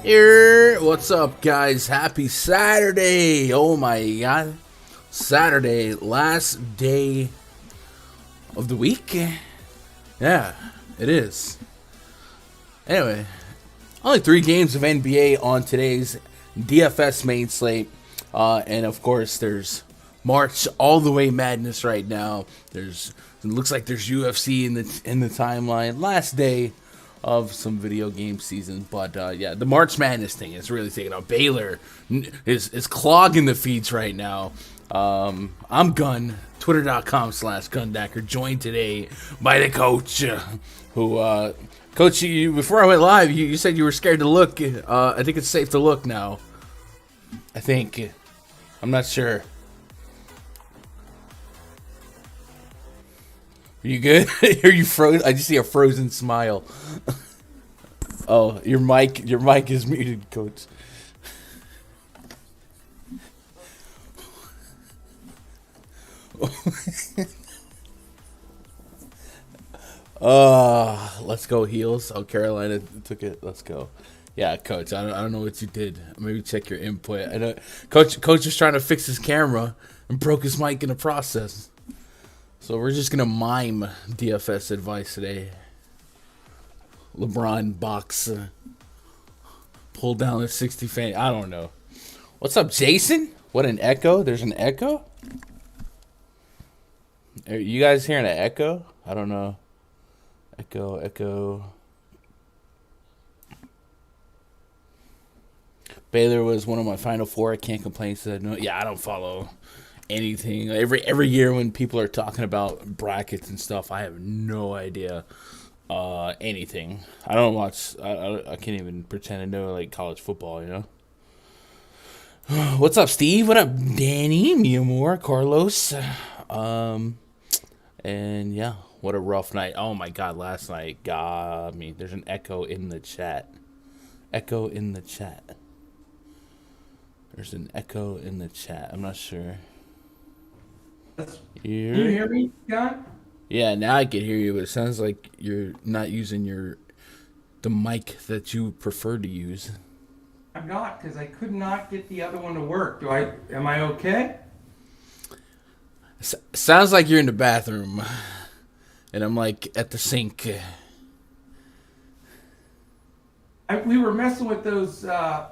Here, what's up, guys? Happy Saturday! Oh my God, Saturday, last day of the week. Yeah, it is. Anyway, only 3 games of NBA on today's DFS main slate, and of course, there's March all the way madness right now. It looks like there's UFC in the timeline. Last day of some video game season, but yeah, the March Madness thing is really taking off. Baylor is clogging the feeds right now. I'm Gun, twitter.com/Gundacker, joined today by the coach, who coach, you before I went live, you said you were scared to look. I think it's safe to look now. I think. I'm not sure. Are you good? Are you frozen? I just see a frozen smile. Oh, your mic is muted, coach. Let's go Heels. Oh, Carolina took it. Let's go. Yeah, coach. I don't know what you did. Maybe check your input. I know coach was trying to fix his camera and broke his mic in the process. So we're just gonna mime DFS advice today. LeBron box, pull down the 60 fan. I don't know. What's up, Jason? What, an echo? There's an echo? Are you guys hearing an echo? I don't know. Echo. Baylor was one of my Final Four. I can't complain. Said no. Yeah, I don't follow anything. Every year when people are talking about brackets and stuff, I have no idea anything. I don't watch. I can't even pretend to know like college football. You know. What's up, Steve? What up, Danny? Mia Moore, Carlos. And yeah, what a rough night. Oh my God, last night got me. There's an echo in the chat. There's an echo in the chat. I'm not sure. Can you hear me, Scott? Yeah, now I can hear you, but it sounds like you're not using the mic that you prefer to use. I'm not, because I could not get the other one to work. Am I okay? Sounds like you're in the bathroom, and I'm like at the sink. We were messing with those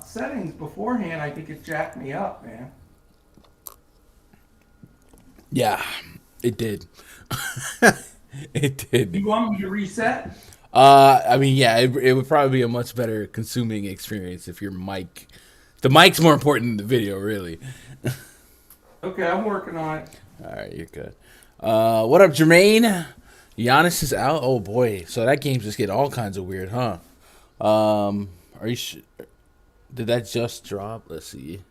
settings beforehand. I think it jacked me up, man. Yeah, it did. It did. You want me to reset? I mean, yeah, it would probably be a much better consuming experience if the mic's more important than the video, really. Okay, I'm working on it. All right, you're good. What up, Jermaine? Giannis is out. Oh boy, so that game's just getting all kinds of weird, huh? Are you sure? Did that just drop? Let's see.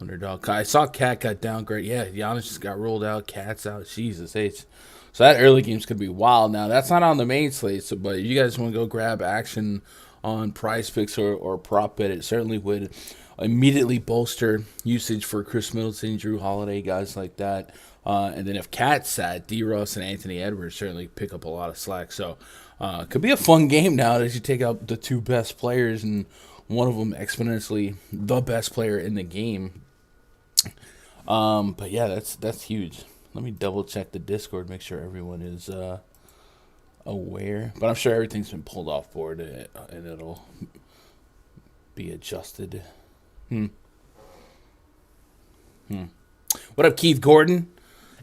Underdog. I saw Cat got downgraded. Yeah, Giannis just got rolled out. Cat's out. Jesus H. So that early game's could be wild. Now that's not on the main slate. So, but if you guys want to go grab action on PrizePicks or prop bet, it certainly would immediately bolster usage for Chris Middleton, Drew Holiday, guys like that. And then if Cat's sat, D. Russ and Anthony Edwards certainly pick up a lot of slack. So it could be a fun game now as you take out the 2 best players and one of them exponentially the best player in the game. But yeah, that's huge. Let me double check the Discord, make sure everyone is aware. But I'm sure everything's been pulled off board and it'll be adjusted. What up, Keith Gordon?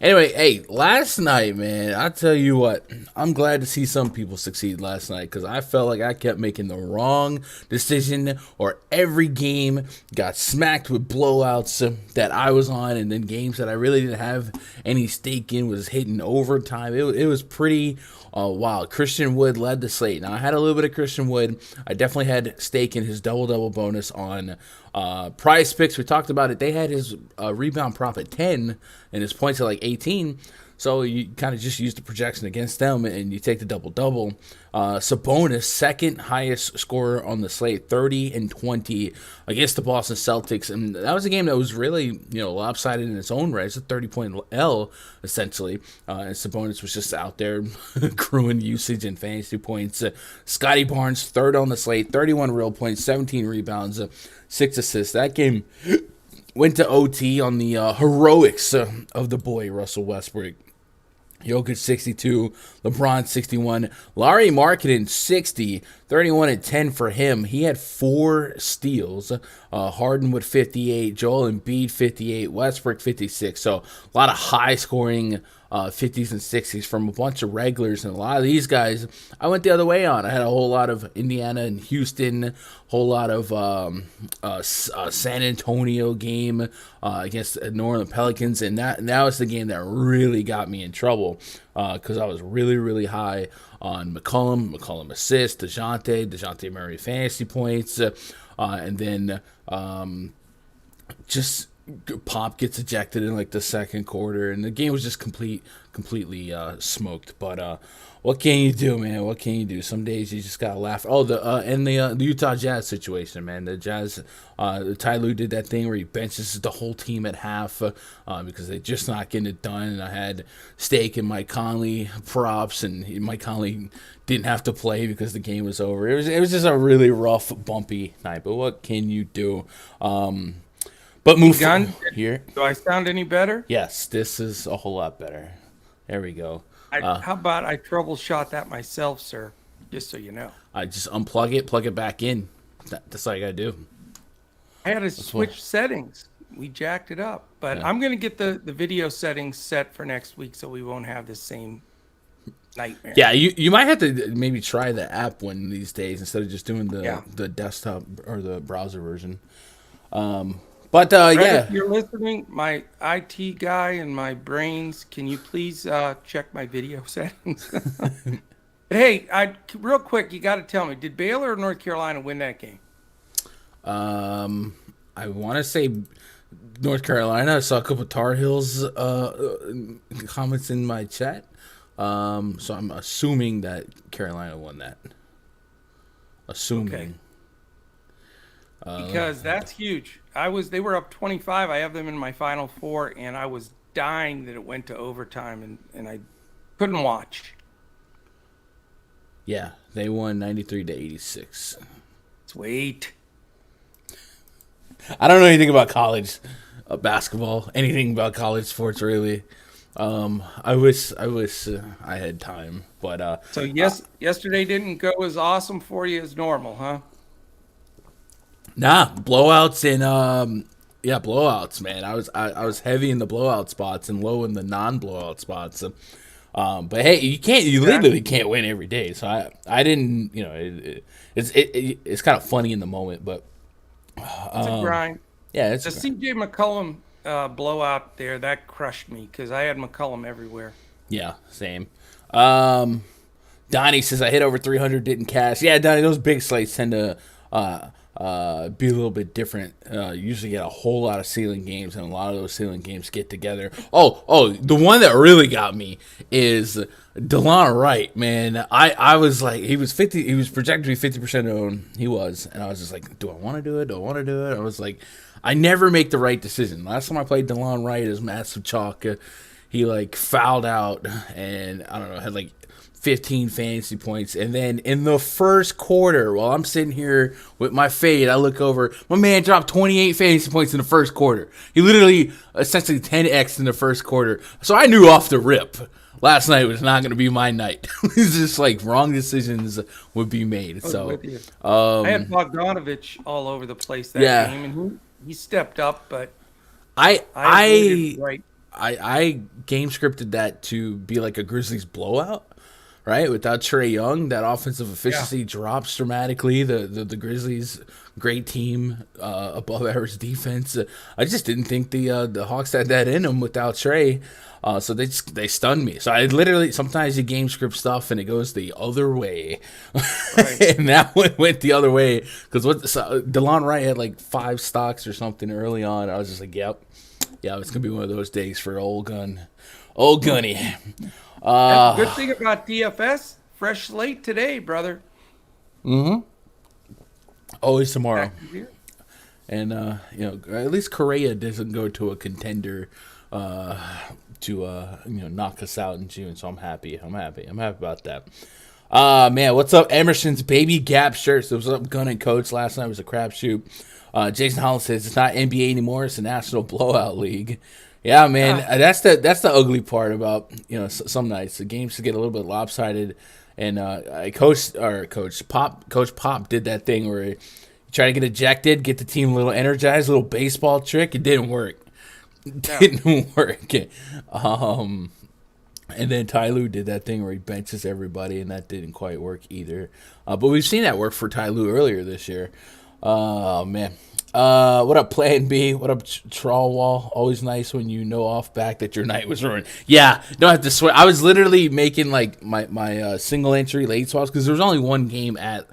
Anyway, hey, last night, man, I tell you what, I'm glad to see some people succeed last night because I felt like I kept making the wrong decision or every game got smacked with blowouts that I was on, and then games that I really didn't have any stake in was hitting overtime. It was pretty wild. Christian Wood led the slate. Now, I had a little bit of Christian Wood. I definitely had stake in his double-double bonus on PrizePicks. We talked about it. They had his rebound prop at 10 and his points at like 18. So you kind of just use the projection against them, and you take the double-double. Sabonis, second highest scorer on the slate, 30 and 20 against the Boston Celtics. And that was a game that was really, lopsided in its own right. It's a 30-point L, essentially. And Sabonis was just out there accruing usage and fantasy points. Scotty Barnes, third on the slate, 31 real points, 17 rebounds, 6 assists. That game went to OT on the heroics of the boy, Russell Westbrook. Jokic 62, LeBron 61, Larry Markkinen 60, 31 and 10 for him. He had 4 steals. Harden with 58, Joel Embiid 58, Westbrook 56. So a lot of high scoring 50s and 60s from a bunch of regulars, and a lot of these guys I went the other way on. I had a whole lot of Indiana and Houston, whole lot of San Antonio game against New Orleans Pelicans, and that was the game that really got me in trouble because I was really, really high on McCollum assist, DeJounte Murray fantasy points, and then just Pop gets ejected in like the second quarter, and the game was just completely smoked. But what can you do, man? What can you do? Some days you just gotta laugh. Oh, the Utah Jazz situation, man. The Jazz, Ty Lue did that thing where he benches the whole team at half because they're just not getting it done. And I had stake in Mike Conley props, and Mike Conley didn't have to play because the game was over. It was just a really rough, bumpy night. But what can you do? But move on here. Do I sound any better? Yes, this is a whole lot better. There we go. How about I troubleshot that myself, sir? Just so you know. I just unplug it, plug it back in. That's all I got to do. I had to switch settings. We jacked it up. But yeah. I'm going to get the video settings set for next week so we won't have the same nightmare. Yeah, you might have to maybe try the app one of these days instead of just doing the desktop or the browser version. But Brett, yeah, if you're listening, my IT guy and my brains, can you please check my video settings? Hey, real quick, you got to tell me, did Baylor or North Carolina win that game? I want to say North Carolina. I saw a couple of Tar Heels comments in my chat, so I'm assuming that Carolina won that. Assuming. Okay. Because that's huge. They were up 25. I have them in my final 4, and I was dying that it went to overtime, and I couldn't watch. Yeah, they won 93-86. Sweet. I don't know anything about college basketball, anything about college sports really. I wish I had time, but so yesterday didn't go as awesome for you as normal, huh? Nah, blowouts and blowouts, man. I was heavy in the blowout spots and low in the non-blowout spots. But hey, you literally can't win every day. So I didn't, it's kind of funny in the moment, but it's a grind. Yeah, it's the CJ McCollum blowout there that crushed me because I had McCollum everywhere. Yeah, same. Donnie says I hit over 300, didn't cash. Yeah, Donnie, those big slates tend to be a little bit different. You usually get a whole lot of ceiling games, and a lot of those ceiling games get together. Oh, the one that really got me is DeLon Wright, man. I was like, he was projected to be 50% owned. He was, and I was just like, do I want to do it? I was like, I never make the right decision. Last time I played DeLon Wright as massive chalk, he like fouled out, and I don't know, had like 15 fantasy points, and then in the first quarter, while I'm sitting here with my fade, I look over, my man dropped 28 fantasy points in the first quarter. He literally essentially 10x in the first quarter. So I knew off the rip last night was not going to be my night. It's just like wrong decisions would be made. So I had Bogdanovich all over the place that game, and he stepped up, but I game scripted that to be like a Grizzlies blowout. Right, without Trae Young, that offensive efficiency drops dramatically. The Grizzlies, great team, above average defense. I just didn't think the Hawks had that in them without Trae, so they stunned me. So I literally sometimes you game script stuff and it goes the other way, right. And that one went the other way because DeLon Wright had like 5 stocks or something early on. I was just like, yep, it's gonna be one of those days for old gun. Old Gunny. Good thing about DFS, fresh slate today, brother. Always tomorrow. And, at least Correa doesn't go to a contender to knock us out in June. So I'm happy. I'm happy about that. Man, what's up, Emerson's baby Gap shirts? It was up Gun and Coach last night. It was a crapshoot. Jason Holland says it's not NBA anymore. It's a National Blowout League. Yeah, man, that's the ugly part about some nights the games get a little bit lopsided, and Coach Pop did that thing where he tried to get ejected, get the team a little energized, a little baseball trick. It didn't work. Didn't work. And then Ty Lue did that thing where he benches everybody, and that didn't quite work either. But we've seen that work for Ty Lue earlier this year. Oh, man. What up, Plan B? What up, Trawwall? Always nice when you know off back that your night was ruined. Yeah, don't have to swear. I was literally making like my single entry late swaps because there was only one game at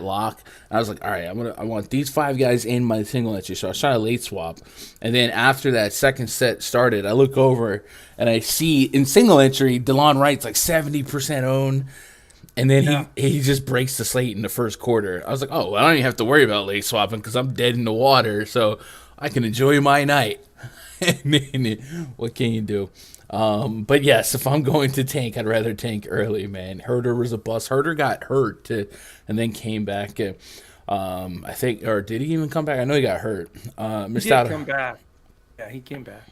lock. I was like, all right, I want these 5 guys in my single entry, so I was trying to late swap. And then after that second set started, I look over and I see in single entry, DeLon Wright's like 70% owned. And then he just breaks the slate in the first quarter. I was like, oh, I don't even have to worry about late swapping because I'm dead in the water, so I can enjoy my night. What can you do? But yes, if I'm going to tank, I'd rather tank early, man. Herter was a bust. Herter got hurt and then came back. I think, or did he even come back? I know he got hurt. Missed out. Come back. Yeah, he came back.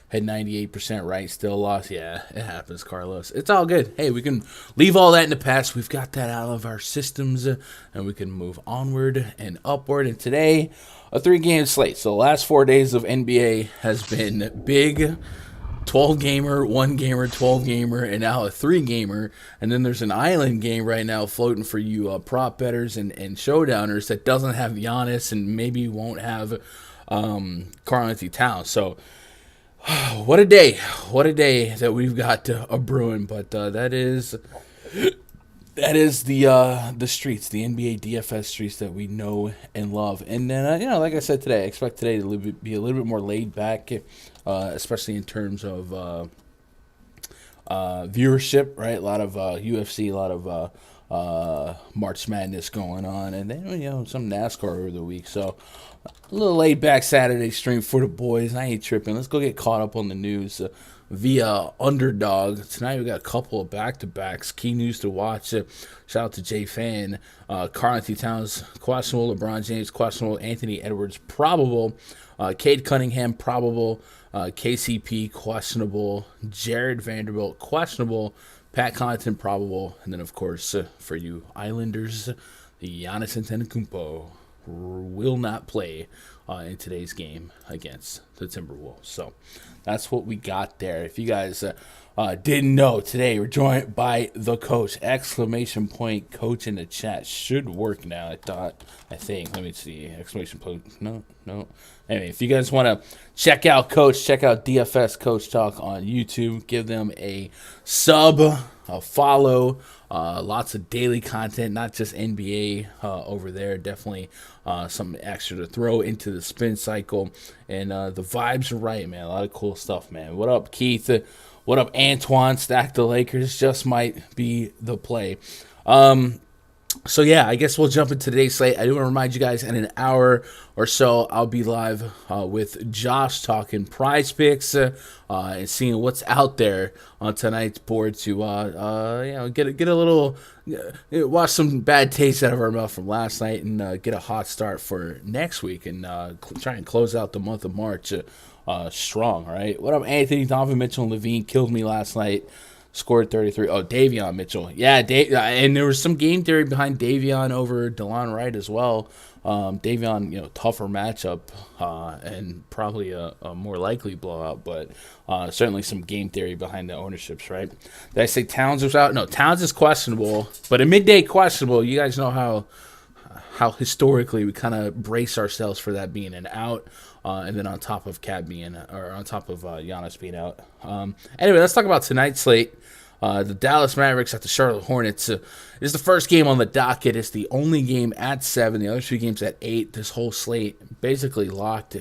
Had 98% right, still lost. Yeah, it happens, Carlos. It's all good. Hey, we can leave all that in the past. We've got that out of our systems, and we can move onward and upward. And today, a 3-game slate. So the last 4 days of NBA has been big. 12-gamer, 1-gamer, 12-gamer, and now a 3-gamer. And then there's an island game right now floating for you prop bettors and showdowners that doesn't have Giannis and maybe won't have Karl-Anthony Towns. So what a day that we've got a brewing, but that is the streets, the NBA DFS streets that we know and love. And then like I said today, I expect today to be a little bit more laid back, especially in terms of viewership, right? A lot of UFC, a lot of March Madness going on, and then some NASCAR over the week. So a little laid back Saturday stream for the boys. I ain't tripping. Let's go get caught up on the news via Underdog. Tonight we got a couple of back-to-backs. Key news to watch. Shout out to Jay Fan. Karl-Anthony Towns, questionable. LeBron James, questionable. Anthony Edwards, probable. Cade Cunningham, probable. KCP, questionable. Jared Vanderbilt, questionable. Pat Connaughton, probable. And then, of course, for you Islanders, the Giannis Antetokounmpo will not play in today's game against the Timberwolves. So that's what we got there. If you guys didn't know, today we're joined by the coach. Exclamation point coach in the chat. Should work now, I think. Let me see. Exclamation point. No. Anyway, if you guys want to check out Coach, check out DFS Coach Talk on YouTube. Give them a sub, a follow. Lots of daily content, not just NBA over there. Definitely something extra to throw into the spin cycle. And the vibes are right, man. A lot of cool stuff, man. What up, Keith? What up, Antoine? Stack the Lakers. Just might be the play. So, yeah, I guess we'll jump into today's slate. I do want to remind you guys, in an hour or so, I'll be live with Josh talking prize picks and seeing what's out there on tonight's board to get a little wash some bad taste out of our mouth from last night and get a hot start for next week and try and close out the month of March strong, right? What up, Anthony? Donovan Mitchell and Levine killed me last night. Scored 33. Oh, Davion Mitchell. Yeah, and there was some game theory behind Davion over DeLon Wright as well. Davion, tougher matchup and probably a more likely blowout, but certainly some game theory behind the ownerships, right? Did I say Towns was out? No, Towns is questionable, but a midday questionable. You guys know how historically we kind of brace ourselves for that being an out. And then on top of Giannis being out. Anyway, let's talk about tonight's slate. The Dallas Mavericks at the Charlotte Hornets. Is the first game on the docket. It's the only game at 7. The other 2 games at 8. This whole slate basically locked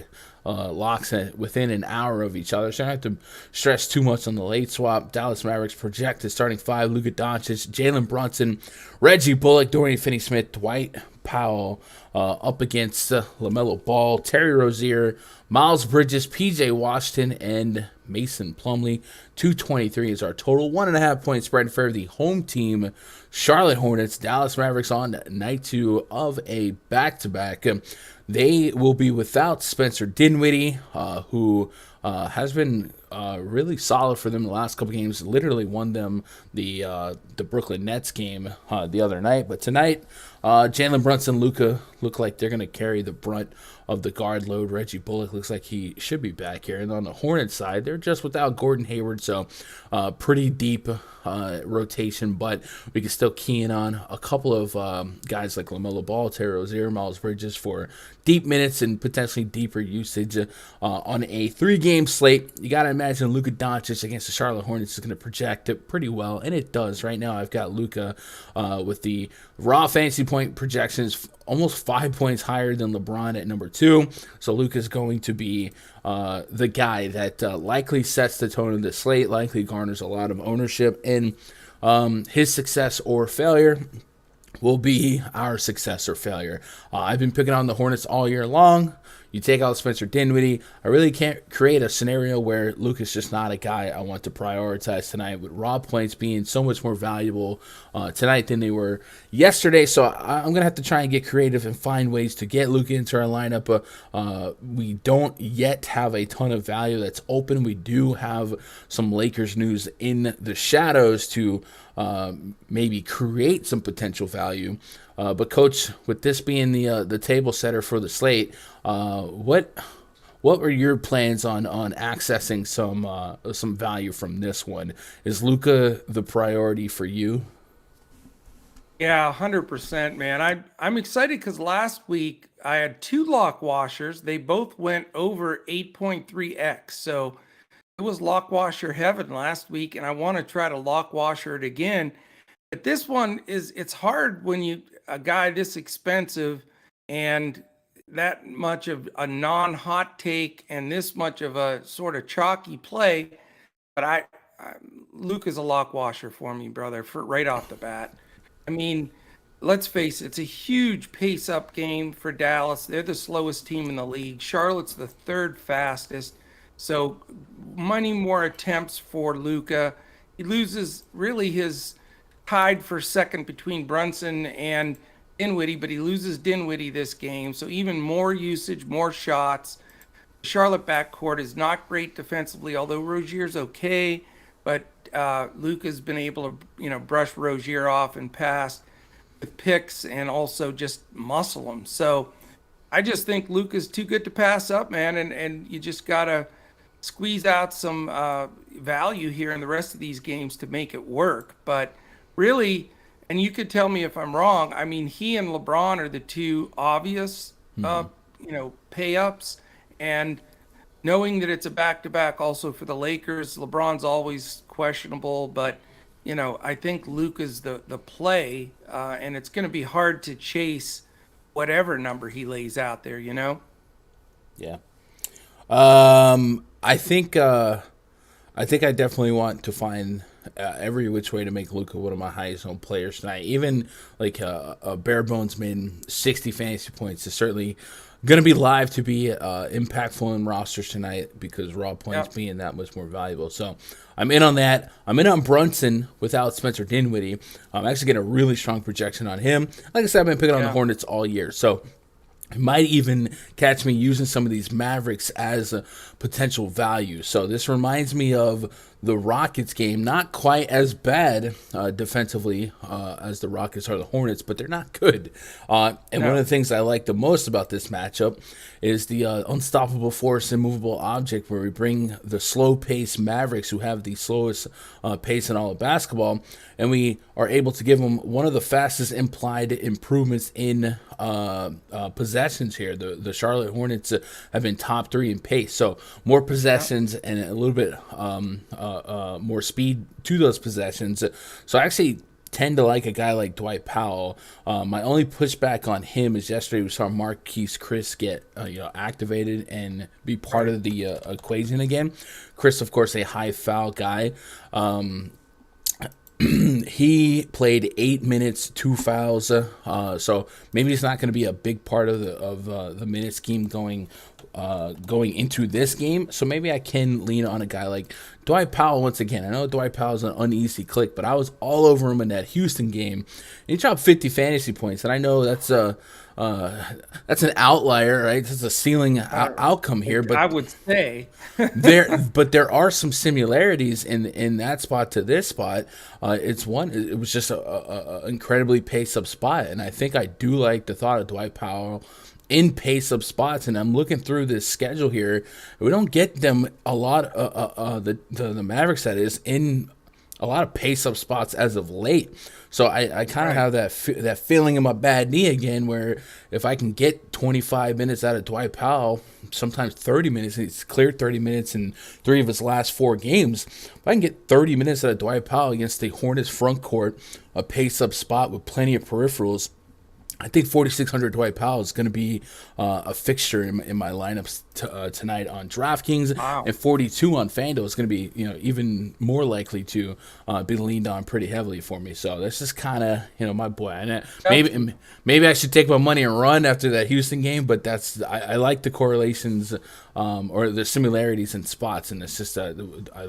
locks within an hour of each other, so I don't have to stress too much on the late swap. Dallas Mavericks projected starting five: Luka Doncic, Jalen Brunson, Reggie Bullock, Dorian Finney-Smith, Dwight Powell, up against LaMelo Ball, Terry Rozier, Miles Bridges, PJ Washington, and Mason Plumlee. 223 is our total. 1.5 point spread for the home team, Charlotte Hornets. Dallas Mavericks on night 2 of a back-to-back. They will be without Spencer Dinwiddie, who has been really solid for them the last couple games. Literally won them the Brooklyn Nets game the other night. But tonight, Jalen Brunson, Luka look like they're going to carry the brunt of the guard load. Reggie Bullock looks like he should be back here. And on the Hornets side, they're just without Gordon Hayward, so pretty deep rotation. But we can still key in on a couple of guys like LaMelo Ball, Terry Rozier, Miles Bridges for deep minutes and potentially deeper usage on a 3-game slate. You got to imagine Luka Doncic against the Charlotte Hornets is going to project it pretty well, and it does. Right now, I've got Luka with the raw fantasy point projections almost 5 points higher than LeBron at number 2. So Luka's going to be the guy that likely sets the tone of the slate, likely garners a lot of ownership, and his success or failure will be our success or failure. I've been picking on the Hornets all year long. You take out Spencer Dinwiddie, I really can't create a scenario where Luka's just not a guy I want to prioritize tonight, with raw points being so much more valuable tonight than they were yesterday. So I'm going to have to try and get creative and find ways to get Luka into our lineup. We don't yet have a ton of value that's open. We do have some Lakers news in the shadows to maybe create some potential value. But Coach, with this being the table setter for the slate, what were your plans on accessing some value from this one? Is Luka the priority for you? Yeah, 100%, man. I'm excited because last week I had 2 lock washers. They both went over 8.3x. So it was lock washer heaven last week, and I want to try to lock washer it again. But this one it's hard when a guy this expensive and that much of a non-hot take and this much of a sort of chalky play. But Luke is a lock washer for me, brother, for right off the bat. I mean, let's face it, it's a huge pace-up game for Dallas. They're the slowest team in the league. Charlotte's the 3rd fastest. So many more attempts for Luka. He loses really his tied for second between Brunson and Dinwiddie, but he loses Dinwiddie this game. So even more usage, more shots. The Charlotte backcourt is not great defensively, although Rozier's okay. But Luka's been able to, brush Rozier off and pass with picks and also just muscle him. So I just think Luka's too good to pass up, man. And you just got to squeeze out some value here in the rest of these games to make it work. But really, and you could tell me if I'm wrong, I mean, he and LeBron are the 2 obvious, pay-ups. And knowing that it's a back-to-back also for the Lakers, LeBron's always questionable. But, I think Luka's the play, and it's going to be hard to chase whatever number he lays out there, Yeah. I think I definitely want to find every which way to make Luka one of my highest owned players tonight. Even like a bare bones min 60 fantasy points is certainly going to be live to be impactful in rosters tonight because raw points being that much more valuable. So I'm in on that. I'm in on Brunson without Spencer Dinwiddie. I'm actually getting a really strong projection on him. Like I said, I've been picking on the Hornets all year. So it might even catch me using some of these Mavericks as a potential value. So this reminds me of the Rockets game. Not quite as bad defensively as the Rockets are the Hornets, but they're not good. One of the things I like the most about this matchup is the unstoppable force, immovable object, where we bring the slow-paced Mavericks, who have the slowest pace in all of basketball, and we are able to give them one of the fastest implied improvements in possessions here. The Charlotte Hornets have been top 3 in pace, so more possessions and a little bit more speed to those possessions. So I actually tend to like a guy like Dwight Powell. My only pushback on him is yesterday we saw Marquise Chris get activated and be part of the equation again. Chris, of course, a high foul guy. He played 8 minutes, 2 fouls, so maybe it's not going to be a big part of the minute scheme going into this game. So maybe I can lean on a guy like Dwight Powell once again. I know Dwight Powell is an uneasy click, but I was all over him in that Houston game. And he dropped 50 fantasy points, and I know that's an outlier, right? This is a ceiling outcome here, but I would say there are some similarities in that spot to this spot. It was just a incredibly pace up spot, and I think I do like the thought of Dwight Powell in pace up spots. And I'm looking through this schedule here. We don't get them a lot. The Mavericks, that is, in a lot of pace up spots as of late. So I kind of have that feeling in my bad knee again, where if I can get 25 minutes out of Dwight Powell, sometimes 30 minutes, he's cleared 30 minutes in 3 of his last 4 games. If I can get 30 minutes out of Dwight Powell against the Hornets front court, a pace up spot with plenty of peripherals, I think 4,600 Dwight Powell is going to be a fixture in my lineups tonight on DraftKings. Wow. And 42 on Fanduel is going to be even more likely to be leaned on pretty heavily for me. So this is kind of my boy. And maybe I should take my money and run after that Houston game, but I like the correlations or the similarities in spots, and it's just I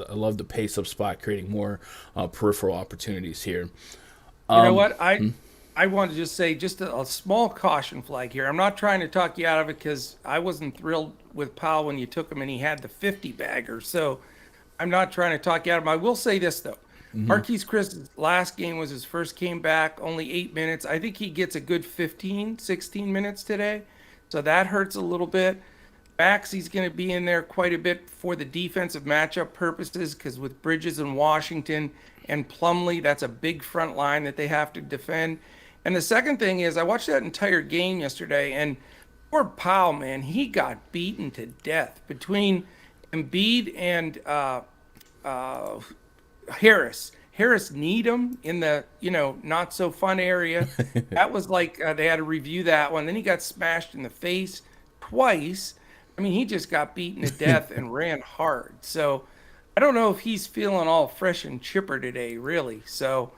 love the pace up spot, creating more peripheral opportunities here. You know what? I want to just say just a small caution flag here. I'm not trying to talk you out of it, because I wasn't thrilled with Powell when you took him and he had the 50 bagger. So I'm not trying to talk you out of him. I will say this, though. Marquise Chris' last game was his first game back, only 8 minutes. I think he gets a good 15, 16 minutes today. So that hurts a little bit. Maxey's going to be in there quite a bit for the defensive matchup purposes, because with Bridges and Washington and Plumlee, that's a big front line that they have to defend. And the second thing is, I watched that entire game yesterday, and poor Powell, man, he got beaten to death between Embiid and Harris. Harris kneed him in the not so fun area. That was like they had to review that one. Then he got smashed in the face twice. I mean, he just got beaten to death and ran hard. So I don't know if he's feeling all fresh and chipper today, really. So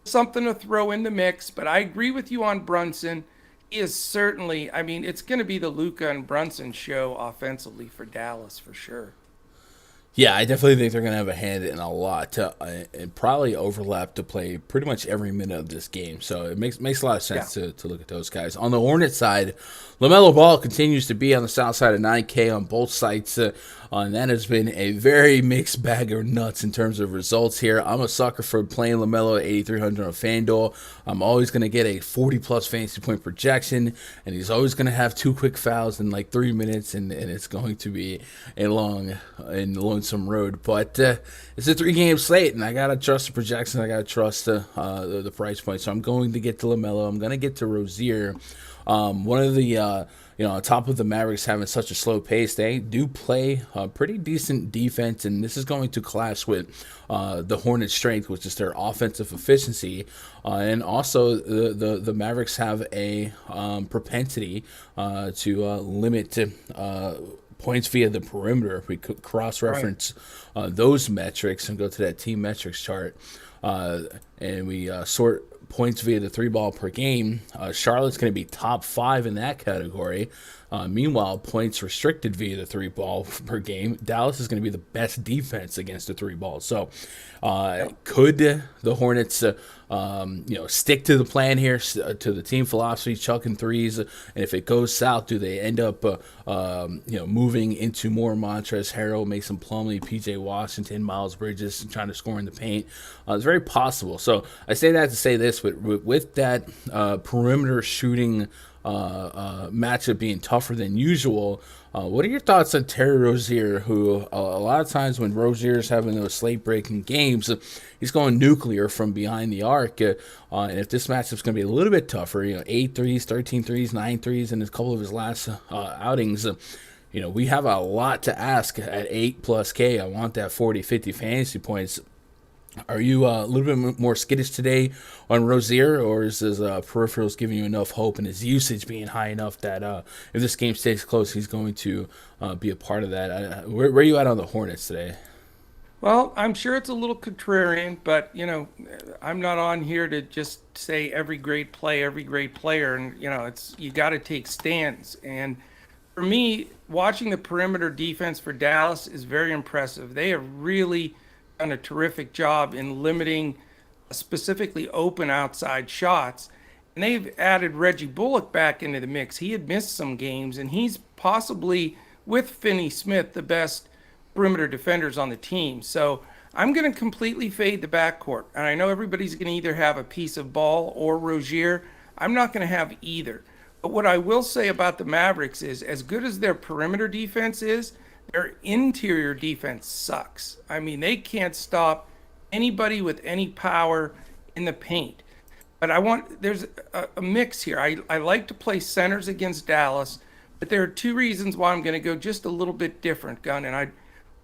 something to throw in the mix, but I agree with you on Brunson. He is certainly, it's going to be the Luka and Brunson show offensively for Dallas for sure. Yeah, I definitely think they're going to have a hand in a lot and probably overlap to play pretty much every minute of this game. So it makes a lot of sense to look at those guys. On the Hornets side, LaMelo Ball continues to be on the south side of 9K on both sites. And that has been a very mixed bag of nuts in terms of results here. I'm a sucker for playing LaMelo at 8,300 on FanDuel. I'm always going to get a 40-plus fantasy point projection, and he's always going to have 2 quick fouls in like 3 minutes, and it's going to be a long and lonesome road. But it's a 3-game slate, and I got to trust the projection. I got to trust the price point. So I'm going to get to LaMelo. I'm going to get to Rozier. One of the, on top of the Mavericks having such a slow pace, they do play a pretty decent defense, and this is going to clash with the Hornets' strength, which is their offensive efficiency. And also, the Mavericks have a propensity to limit points via the perimeter. If we could cross-reference those metrics and go to that team metrics chart, and we sort points via the 3-ball per game, Charlotte's going to be top 5 in that category. Meanwhile, points restricted via the 3-ball per game, Dallas is going to be the best defense against the 3-ball. So could the Hornets stick to the plan here, to the team philosophy, chucking threes, and if it goes south, do they end up moving into more Montrezl Harrell, Mason Plumlee, PJ Washington, Miles Bridges, trying to score in the paint? It's very possible. So I say that to say this, with that perimeter shooting matchup being tougher than usual, what are your thoughts on Terry Rozier, who a lot of times when Rozier's having those slate-breaking games, he's going nuclear from behind the arc, and if this matchup's going to be a little bit tougher, 8 threes, 13 threes, 9 threes in a couple of his last outings, we have a lot to ask at 8+ K. I want that 40, 50 fantasy points. Are you a little bit more skittish today on Rozier, or is his peripherals giving you enough hope and his usage being high enough that if this game stays close, he's going to be a part of that? Where are you at on the Hornets today? Well, I'm sure it's a little contrarian, but I'm not on here to just say every great play, every great player, and it's you got to take stands. And for me, watching the perimeter defense for Dallas is very impressive. They have really done a terrific job in limiting specifically open outside shots. And they've added Reggie Bullock back into the mix. He had missed some games, and he's possibly, with Finney Smith, the best perimeter defenders on the team. So I'm going to completely fade the backcourt. And I know everybody's going to either have a piece of Ball or Rozier. I'm not going to have either. But what I will say about the Mavericks is, as good as their perimeter defense is, their interior defense sucks. I mean, they can't stop anybody with any power in the paint. But there's a mix here. I like to play centers against Dallas, but there are two reasons why I'm going to go just a little bit different, Gun, and I'm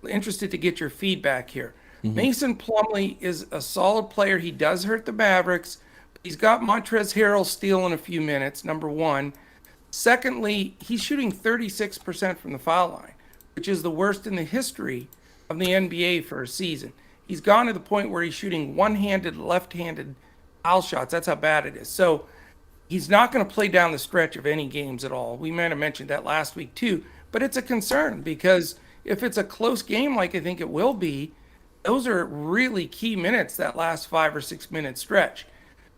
interested to get your feedback here. Mm-hmm. Mason Plumlee is a solid player. He does hurt the Mavericks, but he's got Montrezl Harrell stealing a few minutes, number one. Secondly, he's shooting 36% from the foul line, which is the worst in the history of the NBA for a season. He's gone to the point where he's shooting one-handed, left-handed foul shots. That's how bad it is. So he's not going to play down the stretch of any games at all. We might have mentioned that last week too, but it's a concern because if it's a close game like I think it will be, those are really key minutes, that last 5 or 6 minute stretch.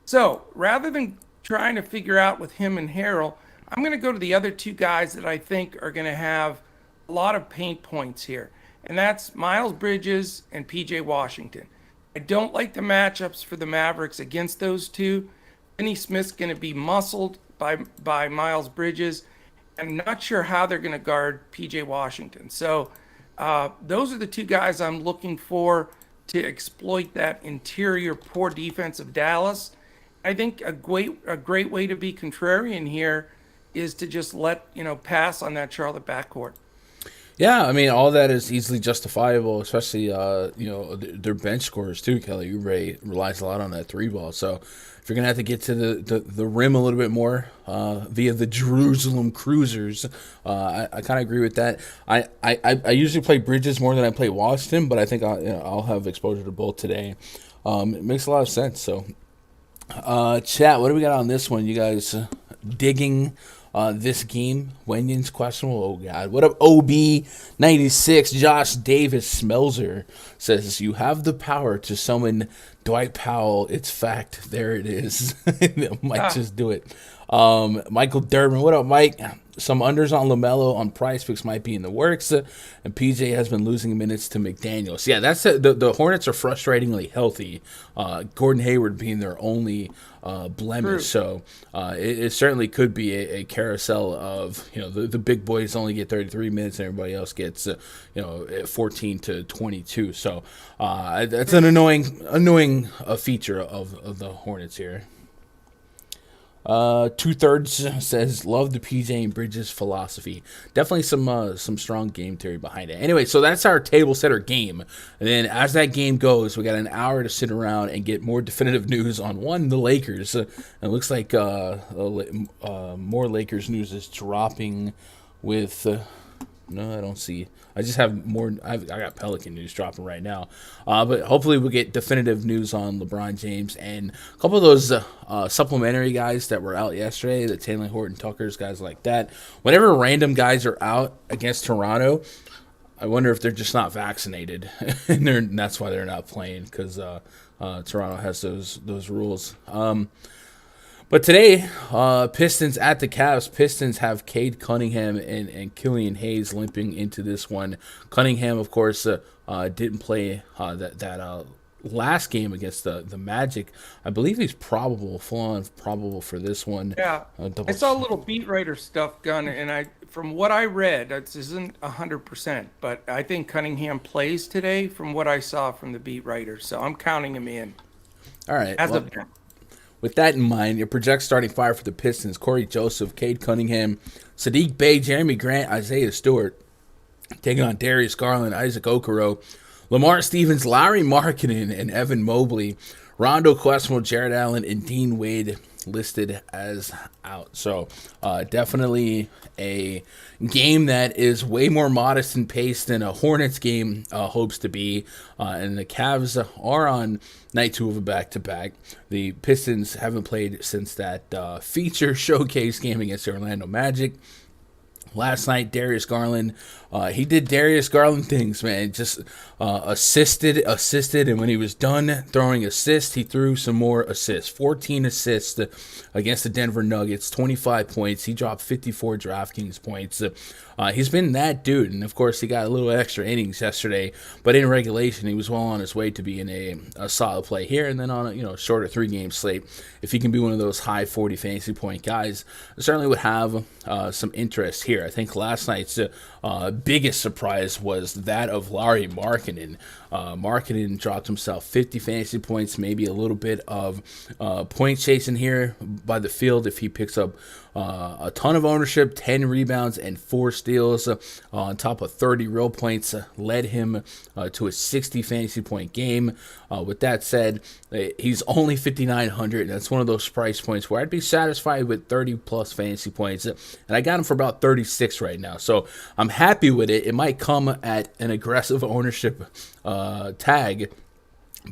So rather than trying to figure out with him and Harrell, I'm going to go to the other two guys that I think are going to have a lot of paint points here, and that's Miles Bridges and PJ Washington. I don't like the matchups for the Mavericks against those two. Finney Smith's going to be muscled by Miles Bridges. I'm not sure how they're going to guard PJ Washington. So those are the two guys I'm looking for to exploit that interior poor defense of Dallas. I think a great way to be contrarian here is to just pass on that Charlotte backcourt. Yeah, I mean, all that is easily justifiable, especially, their bench scorers, too. Kelly Oubre relies a lot on that three ball. So if you're going to have to get to the rim a little bit more via the Jerusalem Cruisers, I kind of agree with that. I usually play Bridges more than I play Washington, but I think I'll have exposure to both today. It makes a lot of sense. So, chat, what do we got on this one? You guys digging this game? Wenyon's questionable. Oh, God. What up, OB96? Josh Davis Smelzer says, you have the power to summon Dwight Powell. It's fact. There it is. Might just do it. Michael Durbin. What up, Mike? Some unders on LaMelo on PrizePicks might be in the works. And PJ has been losing minutes to McDaniels. Yeah, that's the Hornets are frustratingly healthy. Gordon Hayward being their only blemish. True. So it certainly could be a carousel of, the big boys only get 33 minutes and everybody else gets 14 to 22. So that's an annoying feature of the Hornets here. 2/3 says, love the PJ and Bridges philosophy. Definitely some strong game theory behind it. Anyway, so that's our table setter game. And then as that game goes, we got an hour to sit around and get more definitive news on the Lakers. It looks like more Lakers news is dropping with... no, I don't see. I just have more. I got Pelican news dropping right now. But hopefully we'll get definitive news on LeBron James and a couple of those supplementary guys that were out yesterday, the Taylor Horton Tuckers, guys like that. Whenever random guys are out against Toronto, I wonder if they're just not vaccinated, and that's why they're not playing, because Toronto has those rules. But today, Pistons at the Cavs. Pistons have Cade Cunningham and Killian Hayes limping into this one. Cunningham, of course, didn't play that last game against the Magic. I believe he's full-on probable for this one. Yeah, I saw a little beat writer stuff, Gun, and from what I read, this isn't 100%, but I think Cunningham plays today from what I saw from the beat writer, so I'm counting him in. All right. With that in mind, your project starting five for the Pistons: Corey Joseph, Cade Cunningham, Sadiq Bey, Jeremy Grant, Isaiah Stewart, taking on Darius Garland, Isaac Okoro, Lamar Stevens, Larry Markkinen, and Evan Mobley. Rondo questionable, Jared Allen, and Dean Wade listed as out. So definitely a game that is way more modest in pace than a Hornets game hopes to be. And the Cavs are on night 2 of a back-to-back. The Pistons haven't played since that feature showcase game against the Orlando Magic. Last night, Darius Garland, he did Darius Garland things, man. Just assisted, and when he was done throwing assists, he threw some more assists. 14 assists against the Denver Nuggets, 25 points. He dropped 54 DraftKings points. He's been that dude, and of course, he got a little extra innings yesterday. But in regulation, he was well on his way to being a solid play here, and then on a shorter 3-game slate, if he can be one of those high 40 fantasy point guys, I certainly would have some interest here. I think last night's biggest surprise was that of Larry Markkinen. Markkinen dropped himself 50 fantasy points, maybe a little bit of point chasing here by the field if he picks up a ton of ownership, 10 rebounds, and 4 steals on top of 30 real points led him to a 60 fantasy point game. With that said, he's only 5,900, and that's one of those price points where I'd be satisfied with 30-plus fantasy points, and I got him for about 36 right now, so I'm happy with it. It might come at an aggressive ownership tag,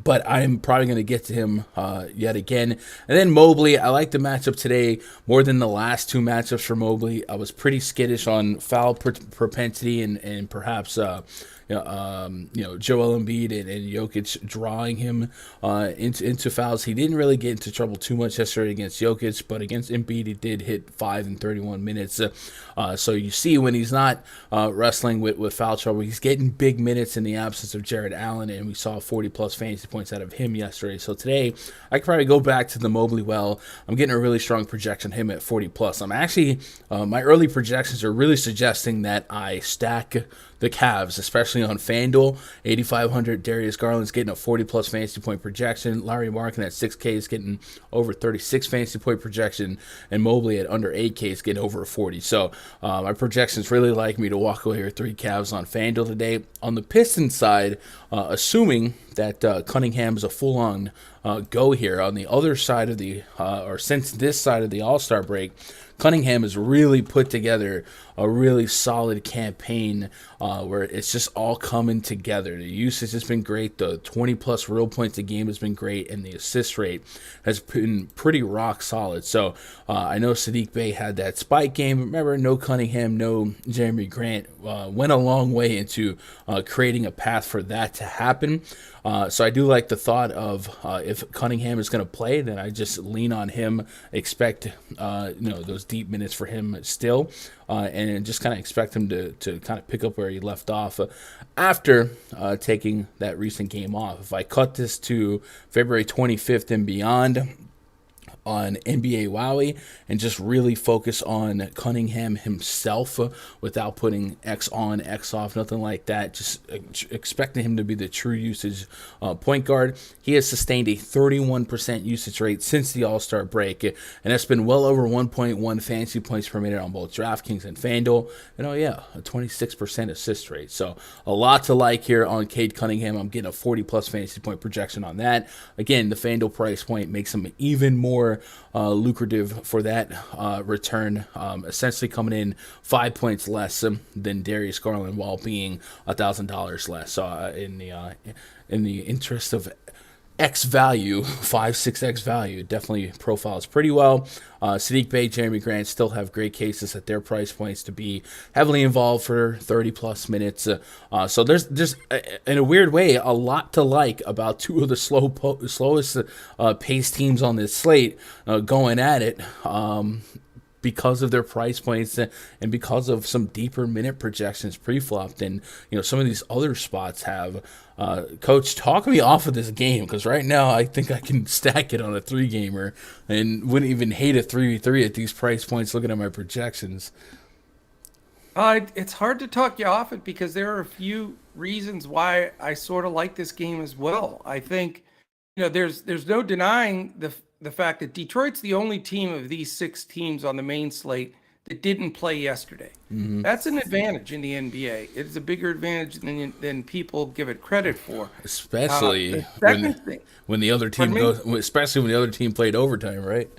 but I'm probably going to get to him yet again. And then Mobley, I like the matchup today more than the last 2 matchups for Mobley. I was pretty skittish on foul propensity and perhaps Joel Embiid and Jokic drawing him into fouls. He didn't really get into trouble too much yesterday against Jokic, but against Embiid, he did hit 5 in 31 minutes. So you see when he's not wrestling with foul trouble, he's getting big minutes in the absence of Jared Allen, and we saw 40-plus fantasy points out of him yesterday. So today, I could probably go back to the Mobley well. I'm getting a really strong projection on him at 40-plus. I'm actually, my early projections are really suggesting that I stack the Cavs, especially on Fanduel. 8,500, Darius Garland's getting a 40-plus fantasy point projection. Larry Markkinen at 6K is getting over 36 fantasy point projection, and Mobley at under 8K is getting over 40. So my projections really like me to walk away with 3 Cavs on Fanduel today. On the Pistons side, assuming that Cunningham is a full-on go here, on the other side of the, or since this side of the All-Star break, Cunningham has really put together a really solid campaign where it's just all coming together. The usage has been great. The 20-plus real points a game has been great, and the assist rate has been pretty rock solid. So I know Sadiq Bey had that spike game. Remember, no Cunningham, no Jeremy Grant went a long way into creating a path for that to happen. So I do like the thought of if Cunningham is going to play, then I just lean on him, expect those deep minutes for him still, and just kind of expect him to kind of pick up where he left off after taking that recent game off. If I cut this to February 25th and beyond on NBA Wowie and just really focus on Cunningham himself without putting X on, X off, nothing like that. Just expecting him to be the true usage point guard. He has sustained a 31% usage rate since the All-Star break, and that's been well over 1.1 fantasy points per minute on both DraftKings and Fanduel. And a 26% assist rate. So a lot to like here on Cade Cunningham. I'm getting a 40-plus fantasy point projection on that. Again, the Fanduel price point makes him even more lucrative for that return, essentially coming in 5 points less than Darius Garland while being $1,000 less. So in the interest of X value, 5-6X value, definitely profiles pretty well. Sadiq Bey, Jeremy Grant still have great cases at their price points to be heavily involved for 30-plus minutes. So there's in a weird way, a lot to like about 2 of the slowest pace teams on this slate going at it. Because of their price points and because of some deeper minute projections pre-flop than some of these other spots have. Coach, talk me off of this game, because right now I think I can stack it on a 3-gamer and wouldn't even hate a 3v3 at these price points looking at my projections. It's hard to talk you off it because there are a few reasons why I sort of like this game as well. I think there's no denying the fact that Detroit's the only team of these 6 teams on the main slate that didn't play yesterday. That's an advantage in the NBA. It's a bigger advantage than people give it credit for. Especially The second thing, when the other team pardon me? goes, especially when the other team played overtime, right?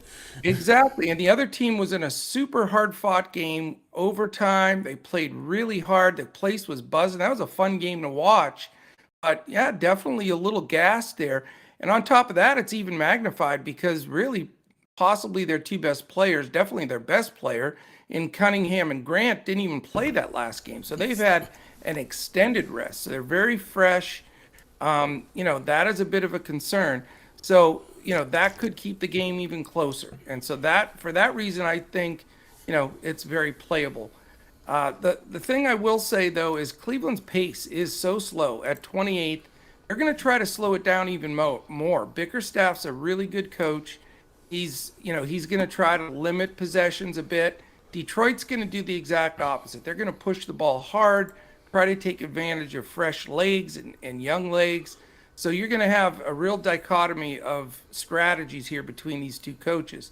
Exactly. And the other team was in a super hard fought game, overtime. They played really hard. The place was buzzing. That was a fun game to watch. But yeah, definitely a little gas there. And on top of that, it's even magnified because really, possibly their two best players, definitely their best player in Cunningham and Grant, didn't even play that last game. So they've had an extended rest. So they're very fresh. That is a bit of a concern. So, that could keep the game even closer. And so for that reason, I think, it's very playable. The thing I will say though is Cleveland's pace is so slow at 28th. They're going to try to slow it down even more. Bickerstaff's a really good coach. He's going to try to limit possessions a bit. Detroit's going to do the exact opposite. They're going to push the ball hard, try to take advantage of fresh legs and young legs. So you're going to have a real dichotomy of strategies here between these two coaches.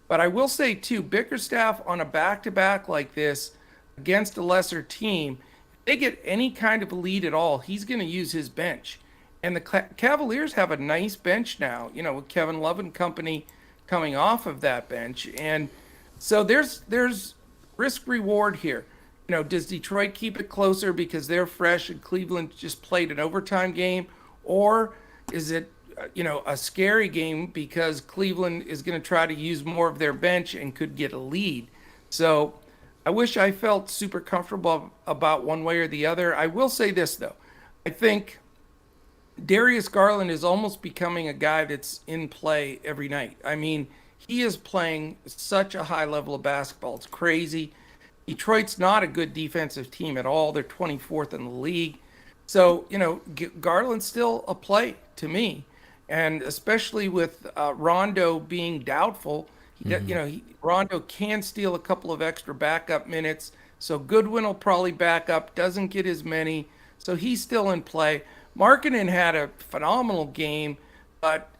But I will say too, Bickerstaff on a back-to-back like this against a lesser team, if they get any kind of a lead at all, he's going to use his bench. And the Cavaliers have a nice bench now, with Kevin Love and company coming off of that bench. And so there's risk reward here. Does Detroit keep it closer because they're fresh and Cleveland just played an overtime game? Or is it, a scary game because Cleveland is going to try to use more of their bench and could get a lead? So I wish I felt super comfortable about one way or the other. I will say this, though. I think Darius Garland is almost becoming a guy that's in play every night. I mean, he is playing such a high level of basketball. It's crazy. Detroit's not a good defensive team at all. They're 24th in the league. So, Garland's still a play to me. And especially with Rondo being doubtful, Rondo can steal a couple of extra backup minutes. So Goodwin will probably back up, doesn't get as many. So he's still in play. Markkanen had a phenomenal game, but,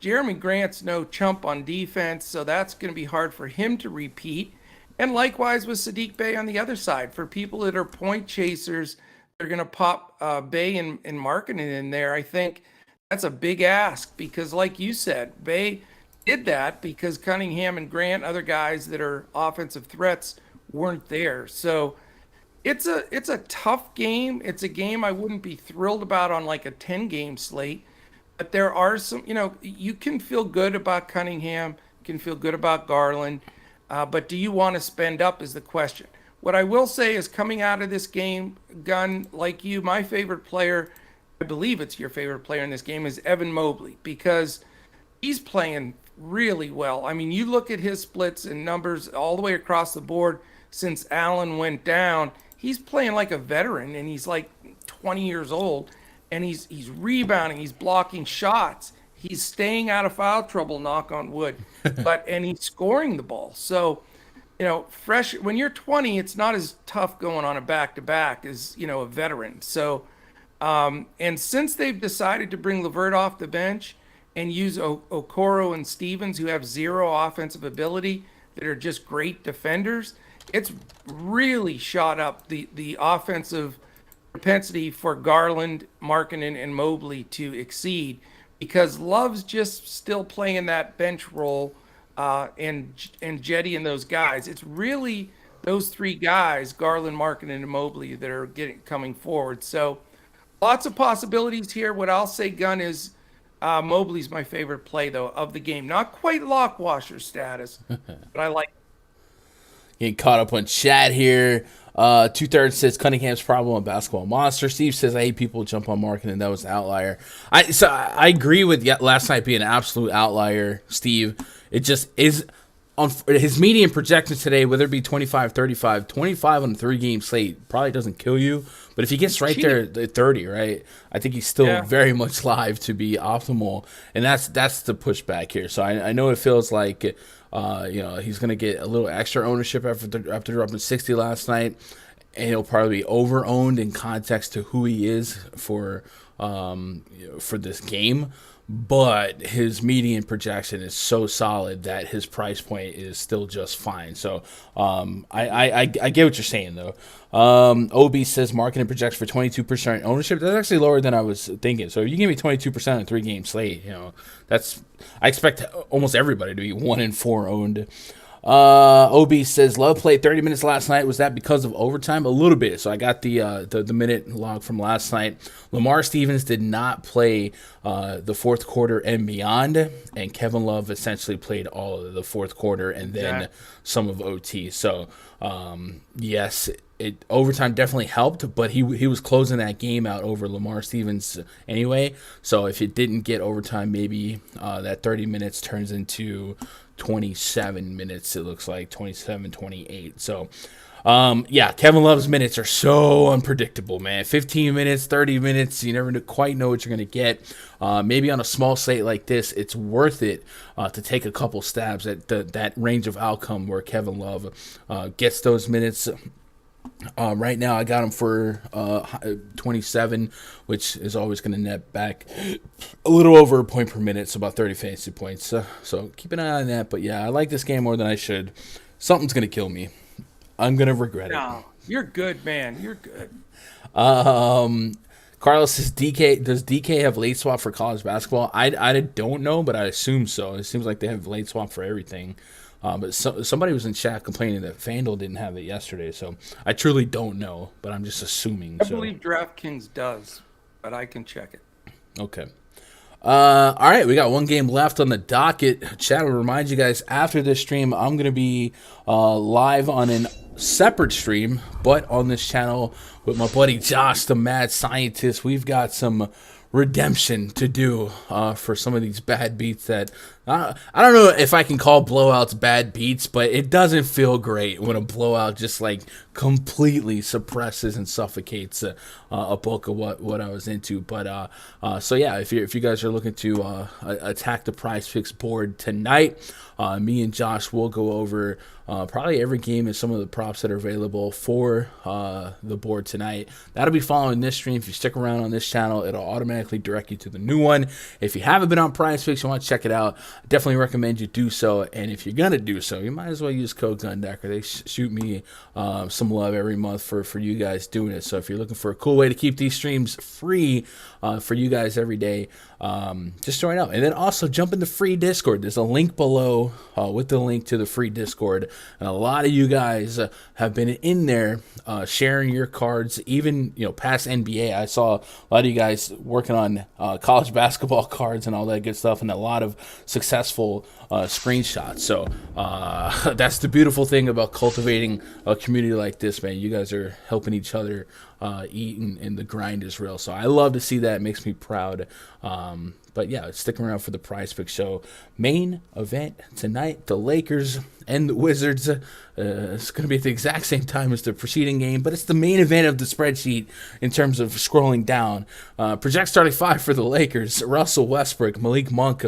Jeremy Grant's no chump on defense, so that's going to be hard for him to repeat. And likewise with Sadiq Bey on the other side. For people that are point chasers, they're going to pop Bey and Markkanen in there. I think that's a big ask because, like you said, Bey did that because Cunningham and Grant, other guys that are offensive threats, weren't there. So it's a tough game. It's a game I wouldn't be thrilled about on like a 10-game slate. But there are some, you can feel good about Cunningham, you can feel good about Garland, but do you want to spend up is the question. What I will say is coming out of this game, Gunn, like you, my favorite player, I believe it's your favorite player in this game, is Evan Mobley because he's playing really well. I mean, you look at his splits and numbers all the way across the board since Allen went down. He's playing like a veteran, and he's like 20 years old, and he's rebounding, he's blocking shots, he's staying out of foul trouble, knock on wood, and he's scoring the ball. So, fresh when you're 20, it's not as tough going on a back-to-back as a veteran. So, and since they've decided to bring LeVert off the bench and use Okoro and Stevens, who have zero offensive ability, that are just great defenders, it's really shot up the offensive propensity for Garland, Markkanen, and Mobley to exceed because Love's just still playing that bench role, and Jetty and those guys. It's really those three guys, Garland, Markkanen, and Mobley, that are coming forward. So lots of possibilities here. What I'll say, Gunn, is Mobley's my favorite play, though, of the game. Not quite lock washer status, but I like it. Getting caught up on chat here. 2/3 says Cunningham's problem, a basketball monster. Steve says I hate people jump on Markkanen, and that was an outlier. I agree with last night being an absolute outlier, Steve. It just is on his median projection today, whether it be 25, 35, 25 on a 3-game slate, probably doesn't kill you. But if he gets right there at 30, right, I think he's still very much live to be optimal, and that's the pushback here. So I know it feels like he's going to get a little extra ownership after dropping 60 last night, and he'll probably be over-owned in context to who he is for this game. but his median projection is so solid that his price point is still just fine. So I get what you're saying, though. OB says marketing projects for 22% ownership. That's actually lower than I was thinking. So if you give me 22% on a 3-game slate, I expect almost everybody to be 1-4 owned. OB says Love played 30 minutes last night. Was that because of overtime? A little bit. So I got the minute log from last night. Lamar Stevens did not play the fourth quarter and beyond, and Kevin Love essentially played all of the fourth quarter and then some of OT. So yes, overtime definitely helped, but he was closing that game out over Lamar Stevens anyway. So if it didn't get overtime, maybe that 30 minutes turns into 27 minutes. It looks like 27, 28. So Kevin Love's minutes are so unpredictable, man. 15 minutes, 30 minutes, you never quite know what you're going to get. Maybe on a small slate like this, it's worth it to take a couple stabs at that range of outcome where Kevin Love gets those minutes. Right now, I got him for 27, which is always going to net back a little over a point per minute, so about 30 fantasy points. So keep an eye on that. But yeah, I like this game more than I should. Something's going to kill me. I'm going to regret it. No, you're good, man. You're good. Carlos says, does DK have late swap for college basketball? I don't know, but I assume so. It seems like they have late swap for everything. But somebody was in chat complaining that Fanduel didn't have it yesterday, so I truly don't know, but I'm just assuming. I believe DraftKings does, but I can check it. Okay. All right, we got one game left on the docket. Chat will remind you guys, after this stream, I'm going to be live on a separate stream, but on this channel with my buddy Josh, the mad scientist. We've got some redemption to do for some of these bad beats that I don't know if I can call blowouts bad beats, but it doesn't feel great when a blowout just like completely suppresses and suffocates a book of what I was into. But so yeah, if you guys are looking to attack the PrizePicks board tonight, me and Josh will go over probably every game and some of the props that are available for the board tonight. That'll be following this stream. If you stick around on this channel, it'll automatically direct you to the new one. If you haven't been on PrizePicks, you want to check it out, I definitely recommend you do so. And if you're gonna do so, you might as well use code GUNDECKER. They shoot me some love every month for you guys doing it. So if you're looking for a cool way to keep these streams free for you guys every day, just join up. And then also jump in the free Discord. There's a link below with the link to the free Discord. And a lot of you guys have been in there sharing your cards, even past NBA. I saw a lot of you guys working on college basketball cards and all that good stuff, and a lot of successful screenshots. So that's the beautiful thing about cultivating a community like this, man. You guys are helping each other eat, and the grind is real. So I love to see that. It makes me proud. But yeah, stick around for the PrizePicks show. Main event tonight, the Lakers and the Wizards. It's going to be at the exact same time as the preceding game, but it's the main event of the spreadsheet in terms of scrolling down. Project starting five for the Lakers: Russell Westbrook, Malik Monk,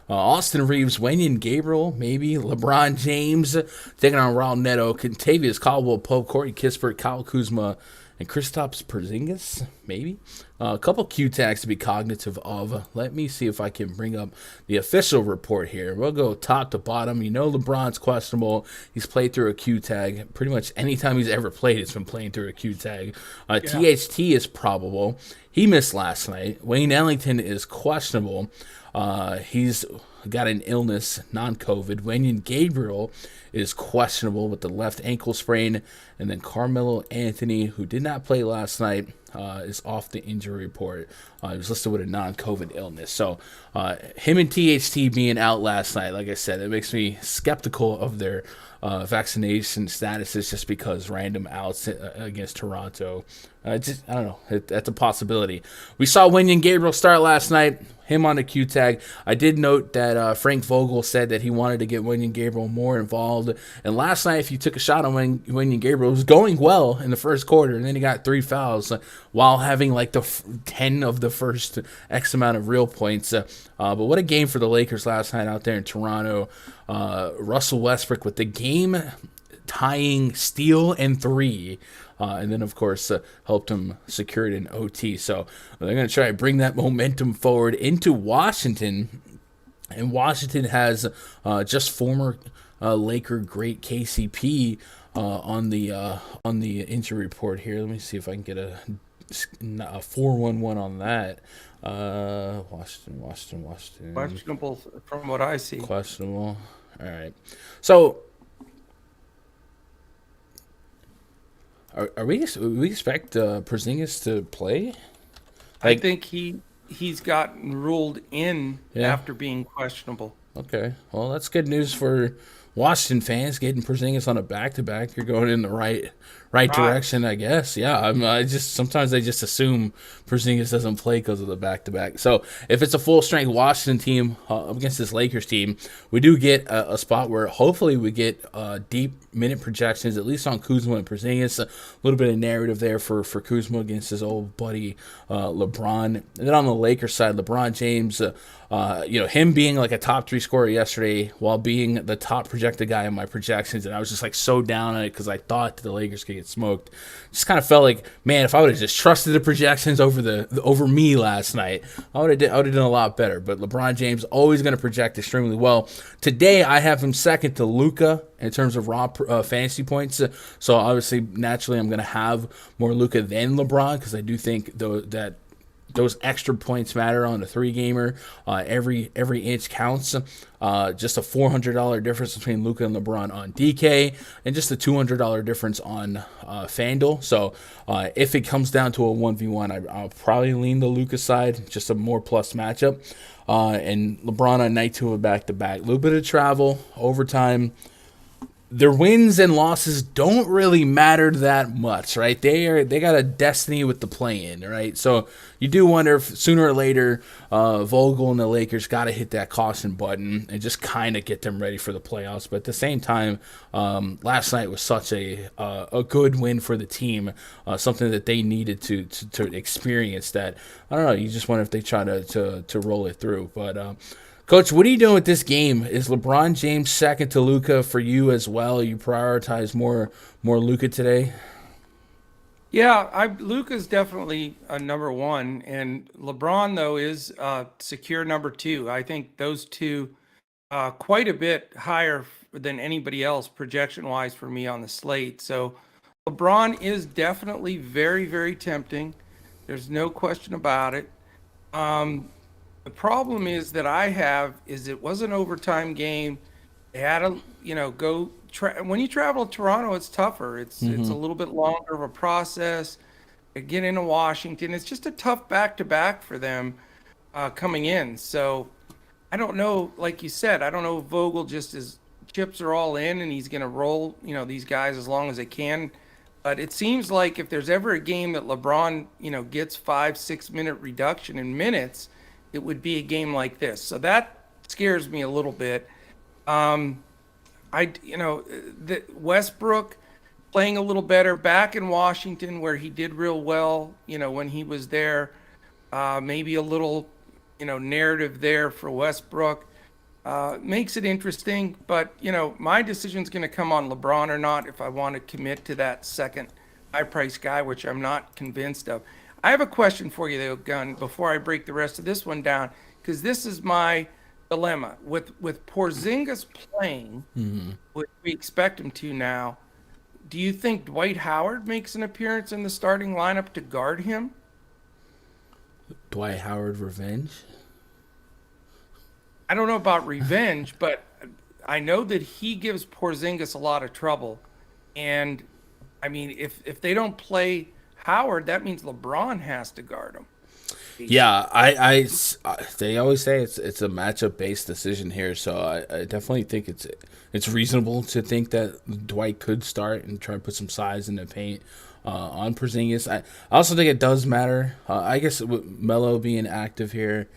Austin Reeves, Wenyen Gabriel, maybe LeBron James, taking on Raul Neto, Kentavious Caldwell-Pope, Corey Kispert, Kyle Kuzma, and Kristaps Porzingis, maybe. A couple Q tags to be cognitive of. Let me see if I can bring up the official report here. We'll go top to bottom. LeBron's questionable. He's played through a Q tag. Pretty much anytime he's ever played, he's been playing through a Q tag. THT is probable. He missed last night. Wayne Ellington is questionable. He's got an illness, non-COVID. Wenyen Gabriel is questionable with the left ankle sprain. And then Carmelo Anthony, who did not play last night, is off the injury report. He was listed with a non-COVID illness. So him and THT being out last night, like I said, it makes me skeptical of their vaccination statuses just because random outs against Toronto. I don't know. That's a possibility. We saw Wenyen Gabriel start last night. Him on the Q tag. I did note that Frank Vogel said that he wanted to get Wenyen Gabriel more involved. And last night, if you took a shot on Wenyen Gabriel, it was going well in the first quarter, and then he got 3 fouls while having like the 10 of the first X amount of real points. But what a game for the Lakers last night out there in Toronto. Russell Westbrook with the game tying steal and 3. And then, of course, helped him secure it in OT. So they're going to try to bring that momentum forward into Washington. And Washington has just former Laker great KCP on the injury report here. Let me see if I can get a 411 on that. Washington. Questionable from what I see. Questionable. All right. So, we expect Porzingis to play? I think he's gotten ruled in after being questionable. Okay. Well, that's good news for Washington fans. Getting Porzingis on a back-to-back, you're going in the right direction, I guess. Yeah, I just sometimes they just assume Porzingis doesn't play because of the back-to-back. So if it's a full-strength Washington team against this Lakers team, we do get a spot where hopefully we get deep minute projections, at least on Kuzma and Porzingis. A little bit of narrative there for Kuzma against his old buddy LeBron. And then on the Lakers side, LeBron James, him being like a top 3 scorer yesterday while being the top projected guy in my projections, and I was just like so down on it because I thought the Lakers could get smoked. Just kind of felt like, man, if I would have just trusted the projections over me last night, I would have done a lot better. But LeBron James always going to project extremely well. Today I have him second to Luka in terms of raw fantasy points. So obviously, naturally, I'm going to have more Luka than LeBron because I do think that those extra points matter on a 3-gamer. Every inch counts. Just a $400 difference between Luka and LeBron on DK, and just a $200 difference on Fanduel. So if it comes down to a 1v1, I'll probably lean the Luka side, just a more plus matchup. And LeBron on night 2 of back-to-back. A little bit of travel, overtime. Their wins and losses don't really matter that much, right? They got a destiny with the play-in, right? So you do wonder if sooner or later Vogel and the Lakers got to hit that caution button and just kind of get them ready for the playoffs. But at the same time, last night was such a good win for the team, something that they needed to experience. That I don't know. You just wonder if they try to roll it through, but. Coach, what are you doing with this game? Is LeBron James second to Luka for you as well? You prioritize more Luka today? Yeah, Luka's definitely a number 1, and LeBron though is secure number 2. I think those two quite a bit higher than anybody else projection-wise for me on the slate. So LeBron is definitely very, very tempting. There's no question about it. The problem is that I have is it was an overtime game. They had to, when you travel to Toronto, it's tougher. It's a little bit longer of a process. They get into Washington. It's just a tough back-to-back for them coming in. So I don't know, like you said, I don't know if Vogel just his chips are all in and he's going to roll, these guys as long as they can. But it seems like if there's ever a game that LeBron, gets 5-6 minute reduction in minutes, it would be a game like this. So that scares me a little bit. The Westbrook playing a little better back in Washington where he did real well, when he was there. Maybe a little, narrative there for Westbrook. Makes it interesting, but, my decision's going to come on LeBron or not if I want to commit to that second high-price guy, which I'm not convinced of. I have a question for you, though, Gunn, before I break the rest of this one down, because this is my dilemma. With Porzingis playing, which we expect him to now, do you think Dwight Howard makes an appearance in the starting lineup to guard him? Dwight Howard revenge? I don't know about revenge, but I know that he gives Porzingis a lot of trouble. And, I mean, if they don't play Howard, that means LeBron has to guard him. Yeah, they always say it's a matchup based decision here, so I definitely think it's reasonable to think that Dwight could start and try to put some size in the paint on Porzingis. I also think it does matter. I guess with Melo being active here,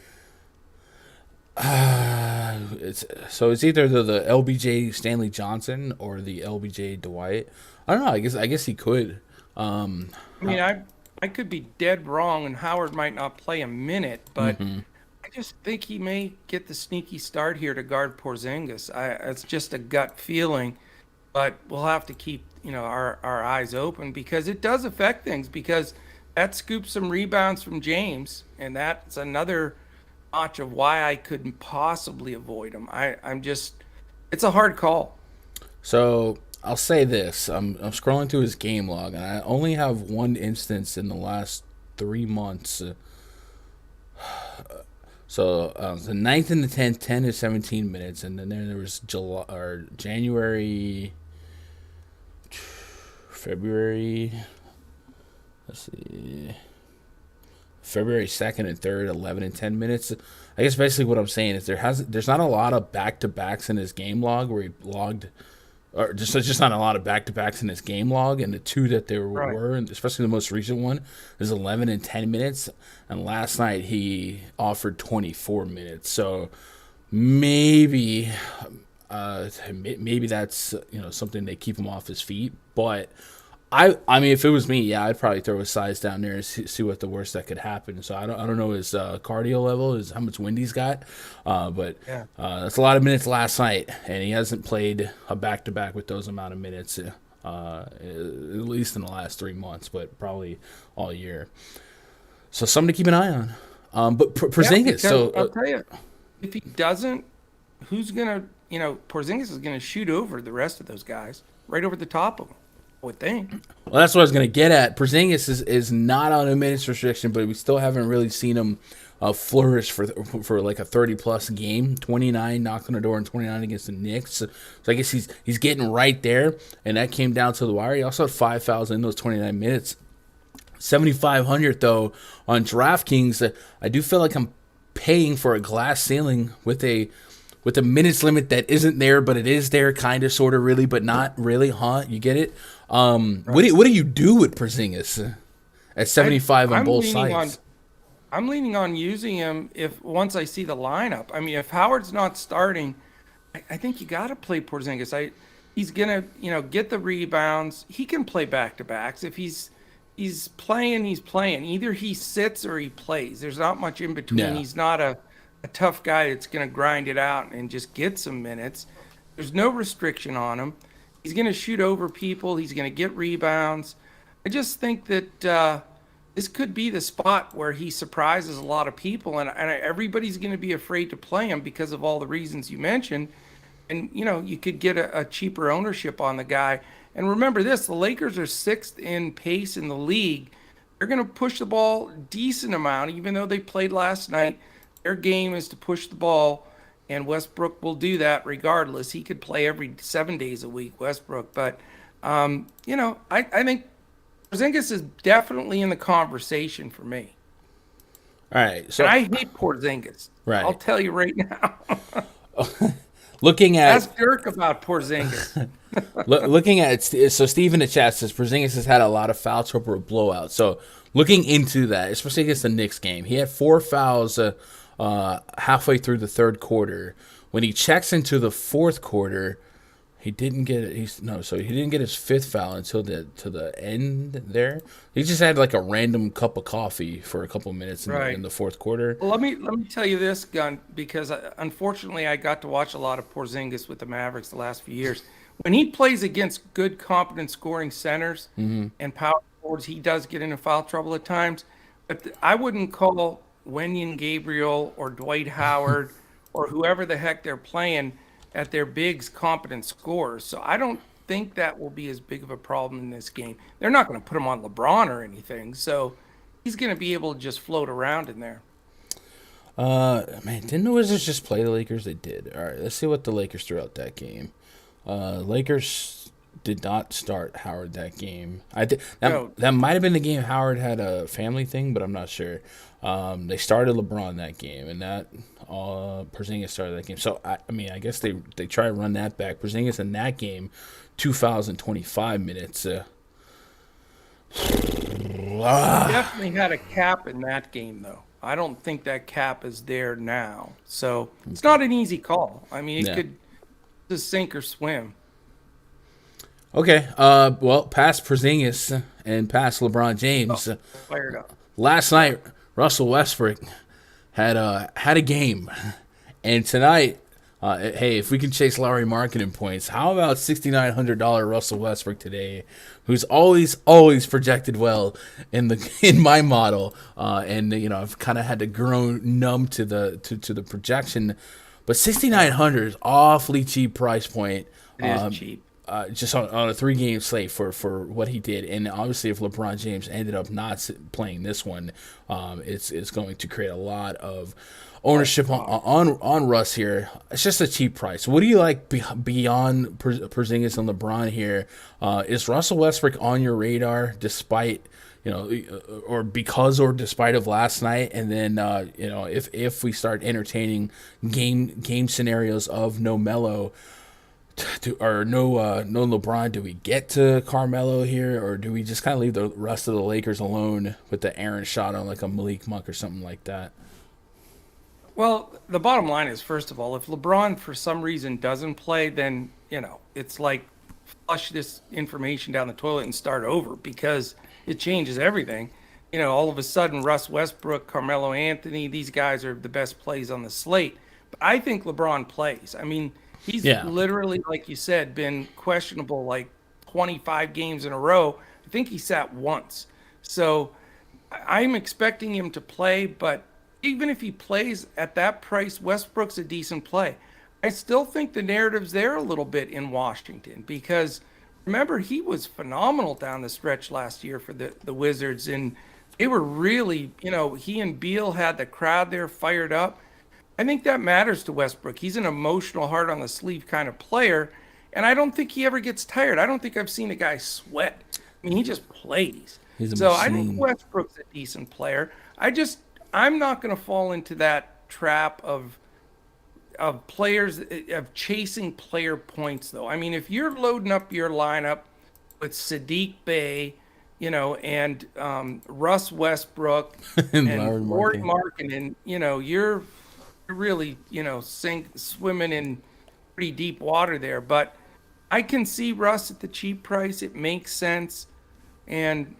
it's either the LBJ Stanley Johnson or the LBJ Dwight. I don't know. I guess he could. I could be dead wrong, and Howard might not play a minute, but I just think he may get the sneaky start here to guard Porzingis. It's just a gut feeling. but we'll have to keep our eyes open because it does affect things because that scoops some rebounds from James, and that's another notch of why I couldn't possibly avoid him. I'm just it's a hard call. So I'll say this: I'm scrolling through his game log, and I only have one instance in the last 3 months. The 9th and the 10th, 10 to 17 minutes, and then there was January, February. Let's see. February 2nd and 3rd, 11 and 10 minutes. I guess basically what I'm saying is there's not a lot of back-to-backs in his game log where he logged, or just not a lot of back-to-backs in his game log, and the two that there were, especially the most recent one, is 11 and 10 minutes, and last night he offered 24 minutes. So maybe that's something they keep him off his feet, but I mean, if it was me, yeah, I'd probably throw his size down there and see what the worst that could happen. So I don't know his cardio level, is how much wind he's got, but that's a lot of minutes last night, and he hasn't played a back-to-back with those amount of minutes, at least in the last 3 months, but probably all year. So something to keep an eye on. But Porzingis, so I'll tell you, if he doesn't, who's gonna? Porzingis is gonna shoot over the rest of those guys, right over the top of them. Would think. Well, that's what I was going to get at. Porzingis is not on a minutes restriction, but we still haven't really seen him flourish for like a 30-plus game. 29 knocked on the door and 29 against the Knicks. So I guess he's getting right there, and that came down to the wire. He also had 5 fouls in those 29 minutes. 7,500 though on DraftKings. I do feel like I'm paying for a glass ceiling with a minutes limit that isn't there, but it is there, kind of, sort of, really, but not really, huh? You get it? Right. What do you do with Porzingis at 75 on both sides? I'm leaning on using him once I see the lineup. I mean, if Howard's not starting, I think you got to play Porzingis. He's gonna get the rebounds. He can play back-to-backs. If he's playing, he's playing. Either he sits or he plays. There's not much in between. Yeah. He's not a tough guy that's going to grind it out and just get some minutes. There's no restriction on him. He's going to shoot over people. He's going to get rebounds. I just think that this could be the spot where he surprises a lot of people, and everybody's going to be afraid to play him because of all the reasons you mentioned. And, you could get a cheaper ownership on the guy. And remember this, the Lakers are 6th in pace in the league. They're going to push the ball a decent amount, even though they played last night. Their game is to push the ball, and Westbrook will do that regardless. He could play every 7 days a week, Westbrook. But, I think Porzingis is definitely in the conversation for me. All right. So and I hate Porzingis. Right. I'll tell you right now. Looking at Ask Dirk about Porzingis. Looking at it, so Steve in the chat says Porzingis has had a lot of foul trouble or blowout. So looking into that, especially against the Knicks game, he had 4 fouls halfway through the third quarter. When he checks into the fourth quarter, he didn't get it. He didn't get his 5th foul until the end there. He just had like a random cup of coffee for a couple minutes in the fourth quarter. Well, let me tell you this, Gun, because unfortunately I got to watch a lot of Porzingis with the Mavericks the last few years. When he plays against good, competent scoring centers and power forwards, he does get into foul trouble at times. But I wouldn't call Wenyen Gabriel or Dwight Howard or whoever the heck they're playing at their bigs competent scorers. So I don't think that will be as big of a problem in this game. They're not going to put him on LeBron or anything. So he's going to be able to just float around in there. Man, didn't the Wizards just play the Lakers? They did. All right, let's see what the Lakers threw out that game. Lakers did not start Howard that game. That might have been the game Howard had a family thing, but I'm not sure. They started LeBron that game, and that Porzingis started that game. So I guess they try to run that back. Porzingis in that game, 2 fouls in 25 minutes. Definitely had a cap in that game, though. I don't think that cap is there now. So it's not an easy call. I mean, it could just sink or swim. Okay. Well, past Porzingis and past LeBron James. Fired up. Last night, Russell Westbrook had a game, and tonight Hey, if we can chase Lowry marketing points, how about $6,900 Russell Westbrook today, who's always projected well in my model, and I've kind of had to grow numb to the projection, but 6,900 is awfully cheap price point. It is cheap. Just on a 3-game slate for what he did, and obviously if LeBron James ended up not playing this one, it's going to create a lot of ownership on Russ here. It's just a cheap price. What do you like beyond Porzingis and LeBron here? Is Russell Westbrook on your radar despite despite of last night? And then if we start entertaining game scenarios of no Melo or no LeBron, do we get to Carmelo here, or do we just kind of leave the rest of the Lakers alone with the Aaron shot on like a Malik Monk or something like that? Well, the bottom line is, first of all, if LeBron for some reason doesn't play, then, it's like flush this information down the toilet and start over, because it changes everything. All of a sudden, Russ Westbrook, Carmelo Anthony, these guys are the best plays on the slate. But I think LeBron plays. I mean, he's literally, like you said, been questionable like 25 games in a row. I think he sat once. So I'm expecting him to play, but even if he plays at that price, Westbrook's a decent play. I still think the narrative's there a little bit in Washington, because remember, he was phenomenal down the stretch last year for the Wizards, and they were really, he and Beal had the crowd there fired up. I think that matters to Westbrook. He's an emotional, heart on the sleeve kind of player, and I don't think he ever gets tired. I don't think I've seen a guy sweat. I mean, he just plays. So I think Westbrook's a decent player. I'm not going to fall into that trap of players, of chasing player points, though. I mean, if you're loading up your lineup with Sadiq Bey, and Russ Westbrook and Lauri Markkanen, you're really, swimming in pretty deep water there. But I can see Russ at the cheap price. It makes sense. And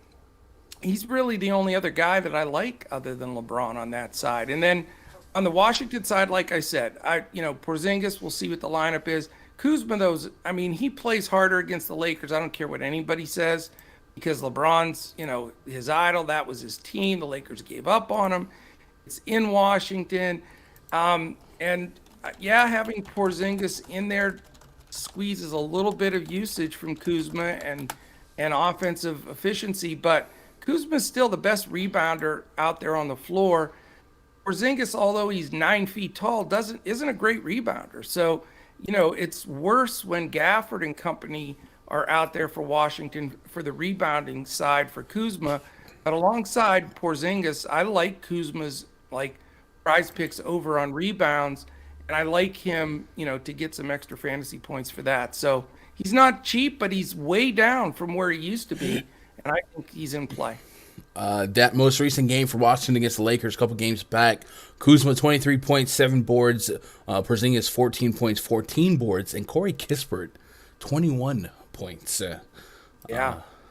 he's really the only other guy that I like other than LeBron on that side. And then on the Washington side, like I said, Porzingis, we'll see what the lineup is. Kuzma, he plays harder against the Lakers. I don't care what anybody says, because LeBron's, his idol. That was his team. The Lakers gave up on him. It's in Washington. Having Porzingis in there squeezes a little bit of usage from Kuzma and offensive efficiency, but Kuzma's still the best rebounder out there on the floor. Porzingis, although he's 9 feet tall, isn't a great rebounder. So, it's worse when Gafford and company are out there for Washington for the rebounding side for Kuzma. But alongside Porzingis, I like Kuzma's prize picks over on rebounds, and I like him, to get some extra fantasy points for that. So he's not cheap, but he's way down from where he used to be. And I think he's in play. That most recent game for Washington against the Lakers, a couple games back, Kuzma 23 points, 7 boards, Porzingis 14 points, 14 boards, and Corey Kispert 21 points.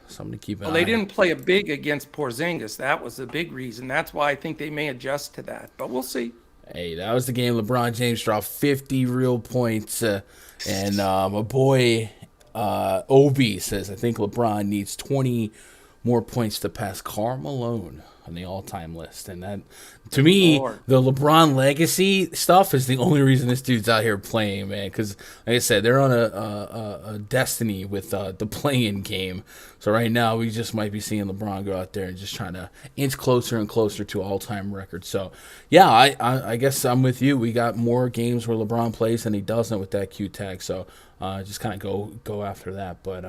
Something to keep an eye on. They didn't play a big against Porzingis. That was the big reason. That's why I think they may adjust to that. But we'll see. Hey, that was the game LeBron James dropped 50 real points. And my boy Obi says, I think LeBron needs 20 more points to pass Karl Malone on the all-time list. And that, to me, the LeBron legacy stuff is the only reason this dude's out here playing, man. Because, like I said, they're on a destiny with the play-in game. So right now, we just might be seeing LeBron go out there and just trying to inch closer and closer to all-time records. So, yeah, I guess I'm with you. We got more games where LeBron plays than he doesn't with that Q tag. So, just kind of go after that. But,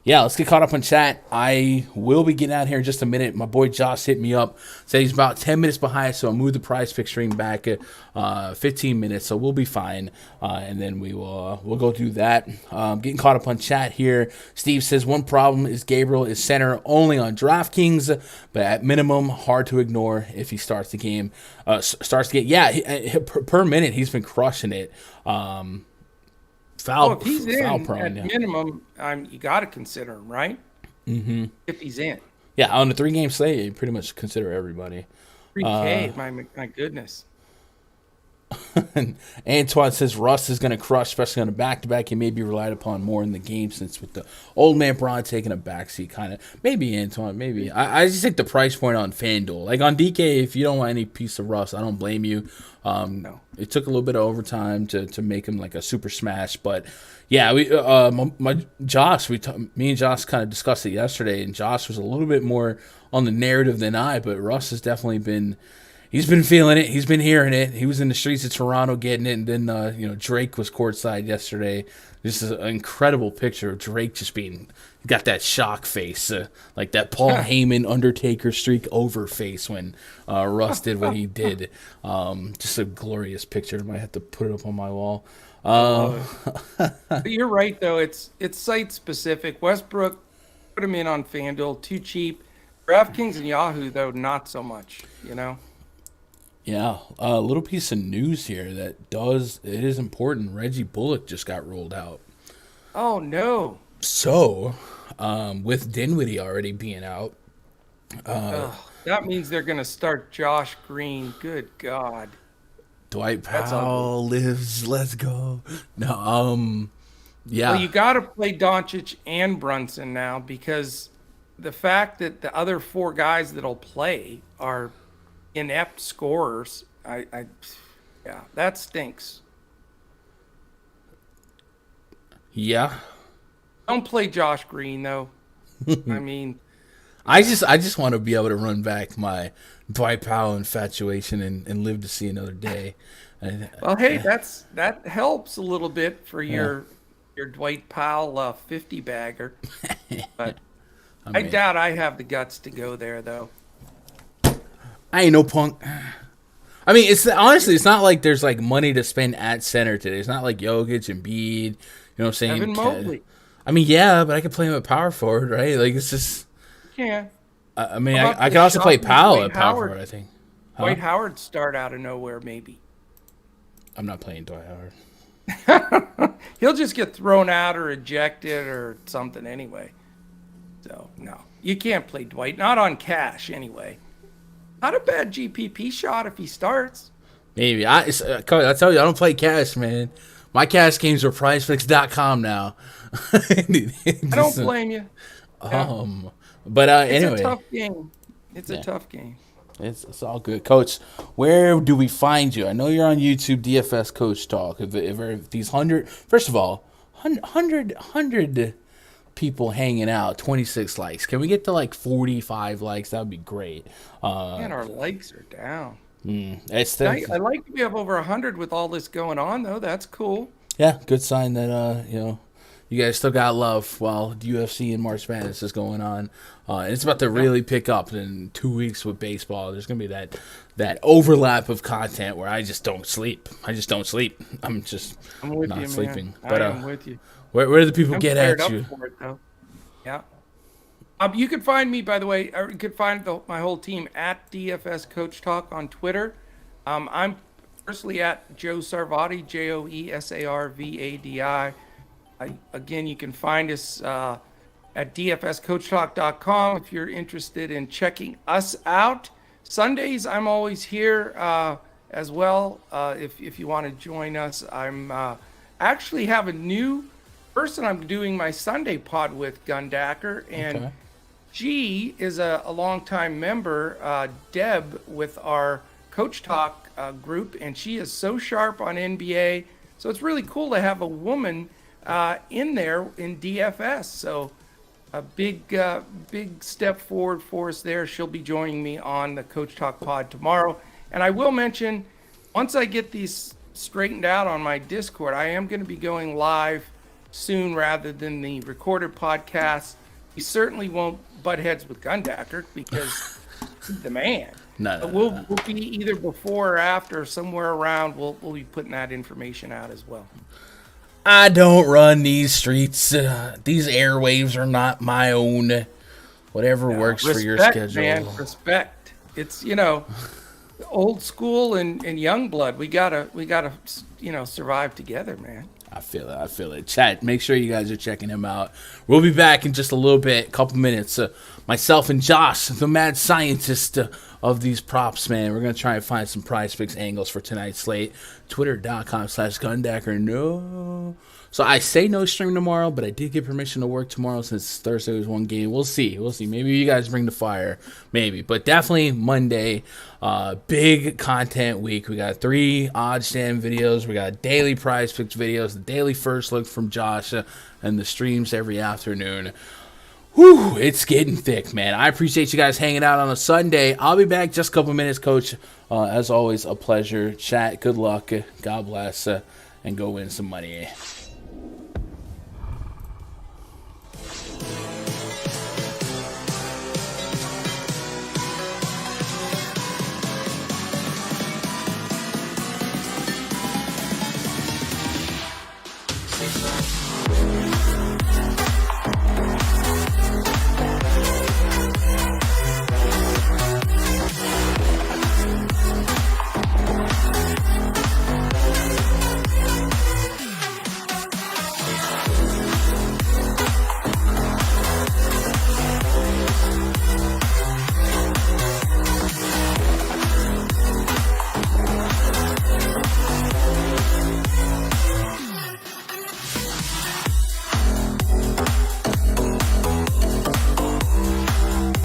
let's get caught up on chat. I will be getting out here in just a minute. My boy Josh hit me up, said he's about 10 minutes behind, so I'll move the PrizePicks stream back at 15 minutes, so we'll be fine. And then we'll go do that. Getting caught up on chat here. Steve says, one problem is Gabriel is center only on DraftKings, but at minimum, hard to ignore if he starts the game. Per minute, he's been crushing it. If he's foul prone, at minimum, you got to consider him, right? Mm-hmm. If he's in. Yeah, on the 3-game slate, you pretty much consider everybody. 3K, my goodness. Antoine says Russ is going to crush, especially on a back-to-back. He may be relied upon more in the game since with the old man Braun taking a backseat kind of. Maybe Antoine, maybe. I just think the price point on Fanduel. Like on DK, if you don't want any piece of Russ, I don't blame you. No. It took a little bit of overtime to make him like a super smash. But, yeah, me and Josh kind of discussed it yesterday, and Josh was a little bit more on the narrative than I, but Russ has definitely been – he's been feeling it. He's been hearing it. He was in the streets of Toronto getting it, and then Drake was courtside yesterday. This is an incredible picture of Drake just being got that shock face, like that Paul Heyman Undertaker streak over face when Russ did what he did. Just a glorious picture. I might have to put it up on my wall. You're right though. It's site specific. Westbrook, put him in on FanDuel, too cheap. DraftKings and Yahoo though, not so much. Yeah, a little piece of news here it is important. Reggie Bullock just got rolled out. Oh, no. So, with Dinwiddie already being out. That means they're going to start Josh Green. Good God. Dwight Powell lives. Let's go. No, yeah. Well, you got to play Doncic and Brunson now because the fact that the other four guys that'll play are inept scorers, yeah, that stinks. Yeah. Don't play Josh Green though. I mean, I just want to be able to run back my Dwight Powell infatuation and live to see another day. Well, hey, that helps a little bit for your Dwight Powell 50 bagger, but I doubt I have the guts to go there though. I ain't no punk. I mean, honestly, it's not like there's like money to spend at center today. It's not like Jokic and Embiid. You know what I'm saying? Evan Mobley. I mean, yeah, but I could play him at power forward, right? Like it's just. Yeah. I mean, I could also play Powell at power forward. I think. Dwight Howard start out of nowhere, maybe. I'm not playing Dwight Howard. He'll just get thrown out or ejected or something anyway. So no, you can't play Dwight. Not on cash anyway. Not a bad GPP shot if he starts. Maybe. I tell you, I don't play cash, man. My cash games are PrizePicks.com now. I don't blame you. But anyway. It's a tough game. It's a tough game. It's all good. Coach, where do we find you? I know you're on YouTube, DFS Coach Talk. If these 100, first of all, 100 people hanging out, 26 likes. Can we get to like 45 likes? That would be great. Man, our likes are down. I like to be up over 100 with all this going on, though. That's cool. Yeah, good sign that you guys still got love while the UFC and March Madness is going on. It's about to really pick up in 2 weeks with baseball. There's going to be that overlap of content where I just don't sleep. I'm with not you, sleeping. Man. But I'm with you. Where do the people get at you? For it, though. Yeah. You can find me, by the way, or you can find my whole team at DFS Coach Talk on Twitter. I'm personally at Joe Sarvadi, JoeSarvadi. Again, you can find us at dfscoachtalk.com if you're interested in checking us out. Sundays, I'm always here as well. If you want to join us, I'm actually have a new person I'm doing my Sunday pod with, Gundacker, and she is a longtime member, Deb, with our Coach Talk group, and she is so sharp on NBA. So it's really cool to have a woman in there in DFS. So a big step forward for us there. She'll be joining me on the Coach Talk pod tomorrow. And I will mention, once I get these straightened out on my Discord, I am going to be going live soon rather than the recorded podcast. We certainly won't butt heads with Gundacker because he's the man. No. We'll be either before or after, somewhere around. We'll be putting that information out as well. I don't run these streets. These airwaves are not my own. Whatever works for your schedule. Man, respect. It's old school and young blood. We gotta survive together, man. I feel it. Chat, make sure you guys are checking him out. We'll be back in just a little bit, couple minutes. Myself and Josh, the mad scientist of these props, man. We're going to try and find some PrizePicks angles for tonight's slate. Twitter.com/Gundacker. No. So I say no stream tomorrow, but I did get permission to work tomorrow since Thursday was one game. We'll see. Maybe you guys bring the fire. Maybe. But definitely Monday, big content week. We got 3 odd stand videos. We got daily PrizePicks videos, the daily first look from Josh, and the streams every afternoon. Whew, it's getting thick, man. I appreciate you guys hanging out on a Sunday. I'll be back just a couple minutes, Coach. As always, a pleasure. Chat, good luck. God bless. And go win some money.